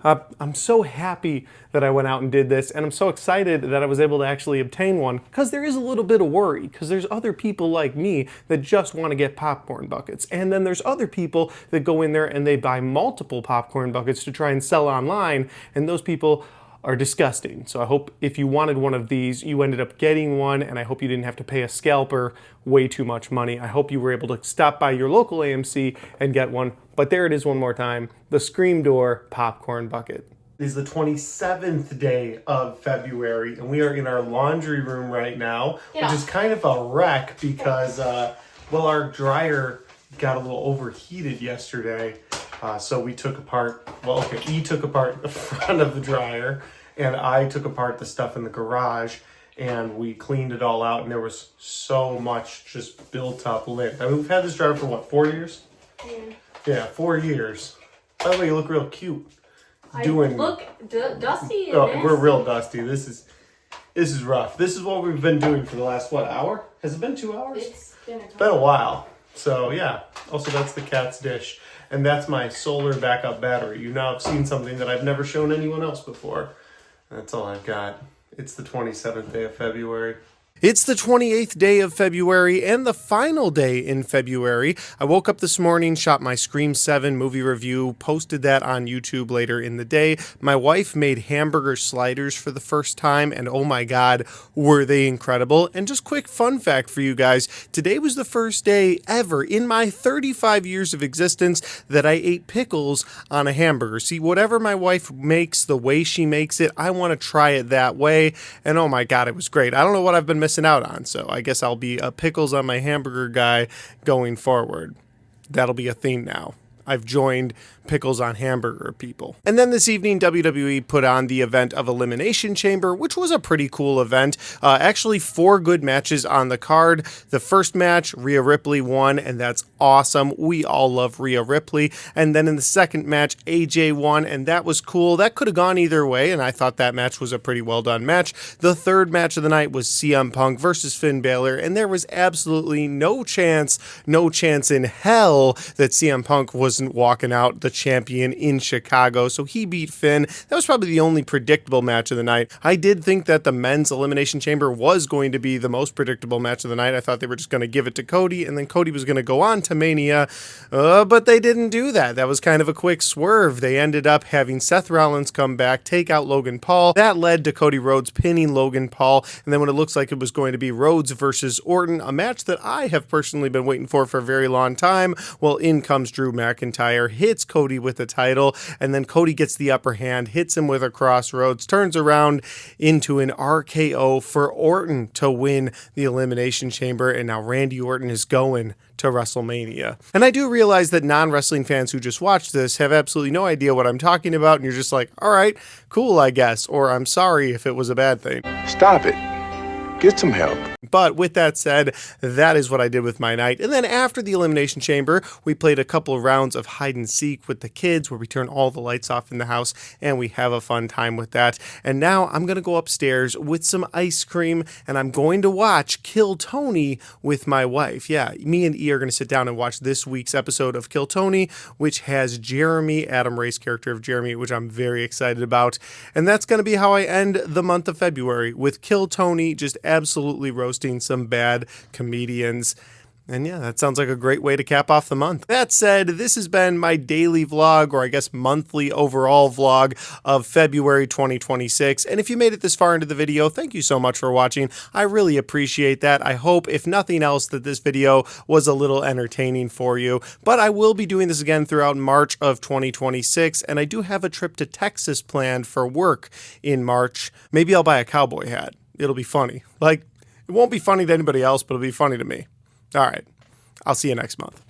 I'm so happy that I went out and did this, and I'm so excited that I was able to actually obtain one, because there is a little bit of worry, because there's other people like me that just want to get popcorn buckets, and then there's other people that go in there and they buy multiple popcorn buckets to try and sell online, and those people are disgusting. So I hope if you wanted one of these, you ended up getting one, and I hope you didn't have to pay a scalper way too much money. I hope you were able to stop by your local AMC and get one. But there it is one more time, the Scream Door popcorn bucket. It is the 27th day of February, and we are in our laundry room right now, which is kind of a wreck because, well, our dryer got a little overheated yesterday. So we took apart, he took apart the front of the dryer, and I took apart the stuff in the garage, and we cleaned it all out, and there was so much just built up lint. I mean, we've had this dryer for what, 4 years? Yeah, 4 years. By the way, you look real cute. doing. Look dusty. Oh, we're real dusty. This is rough. This is what we've been doing for the last hour? Has it been 2 hours? It's been a while. So yeah. Also, that's the cat's dish, and that's my solar backup battery. You now have seen something that I've never shown anyone else before. That's all I've got. It's the 27th day of February. It's the 28th day of February and the final day in February. I woke up this morning, shot my Scream 7 movie review, posted that on YouTube later in the day. My wife made hamburger sliders for the first time, and oh my god, were they incredible. And just quick fun fact for you guys, today was the first day ever in my 35 years of existence that I ate pickles on a hamburger. See, whatever my wife makes, the way she makes it, I want to try it that way, and oh my god, it was great. I don't know what I've been missing out on, so I guess I'll be a pickles on my hamburger guy going forward. That'll be a theme now. I've joined pickles on hamburger people. And then this evening, WWE put on the event of Elimination Chamber, which was a pretty cool event. Actually, 4 good matches on the card. The first match, Rhea Ripley won, and that's awesome. We all love Rhea Ripley. And then in the second match, AJ won, and that was cool. That could have gone either way, and I thought that match was a pretty well done match. The third match of the night was CM Punk versus Finn Balor, and there was absolutely no chance in hell that CM Punk wasn't walking out the champion in Chicago, so he beat Finn. That was probably the only predictable match of the night. I did think that the men's Elimination Chamber was going to be the most predictable match of the night. I thought they were just going to give it to Cody, and then Cody was going to go on to Mania, but they didn't do that. That was kind of a quick swerve. They ended up having Seth Rollins come back, take out Logan Paul. That led to Cody Rhodes pinning Logan Paul, and then when it looks like it was going to be Rhodes versus Orton, a match that I have personally been waiting for a very long time, well, in comes Drew McIntyre, hits Cody with the title, and then Cody gets the upper hand, hits him with a crossroads, turns around into an RKO for Orton to win the Elimination Chamber, and now Randy Orton is going to WrestleMania. And I do realize that non-wrestling fans who just watched this have absolutely no idea what I'm talking about, and you're just like, all right, cool, I guess, or I'm sorry if it was a bad thing. Stop it. Get some help. But with that said, that is what I did with my night. And then after the Elimination Chamber, we played a couple of rounds of hide and seek with the kids where we turn all the lights off in the house and we have a fun time with that. And now I'm going to go upstairs with some ice cream and I'm going to watch Kill Tony with my wife. Yeah, me and E are going to sit down and watch this week's episode of Kill Tony, which has Jeremy, Adam Ray's character of Jeremy, which I'm very excited about. And that's going to be how I end the month of February, with Kill Tony just absolutely roasting some bad comedians. And yeah, that sounds like a great way to cap off the month. That said, this has been my daily vlog, or I guess monthly overall vlog of February 2026. And if you made it this far into the video, thank you so much for watching. I really appreciate that. I hope, if nothing else, that this video was a little entertaining for you. But I will be doing this again throughout March of 2026, and I do have a trip to Texas planned for work in March. Maybe I'll buy a cowboy hat. It'll be funny. Like, it won't be funny to anybody else, but it'll be funny to me. All right. I'll see you next month.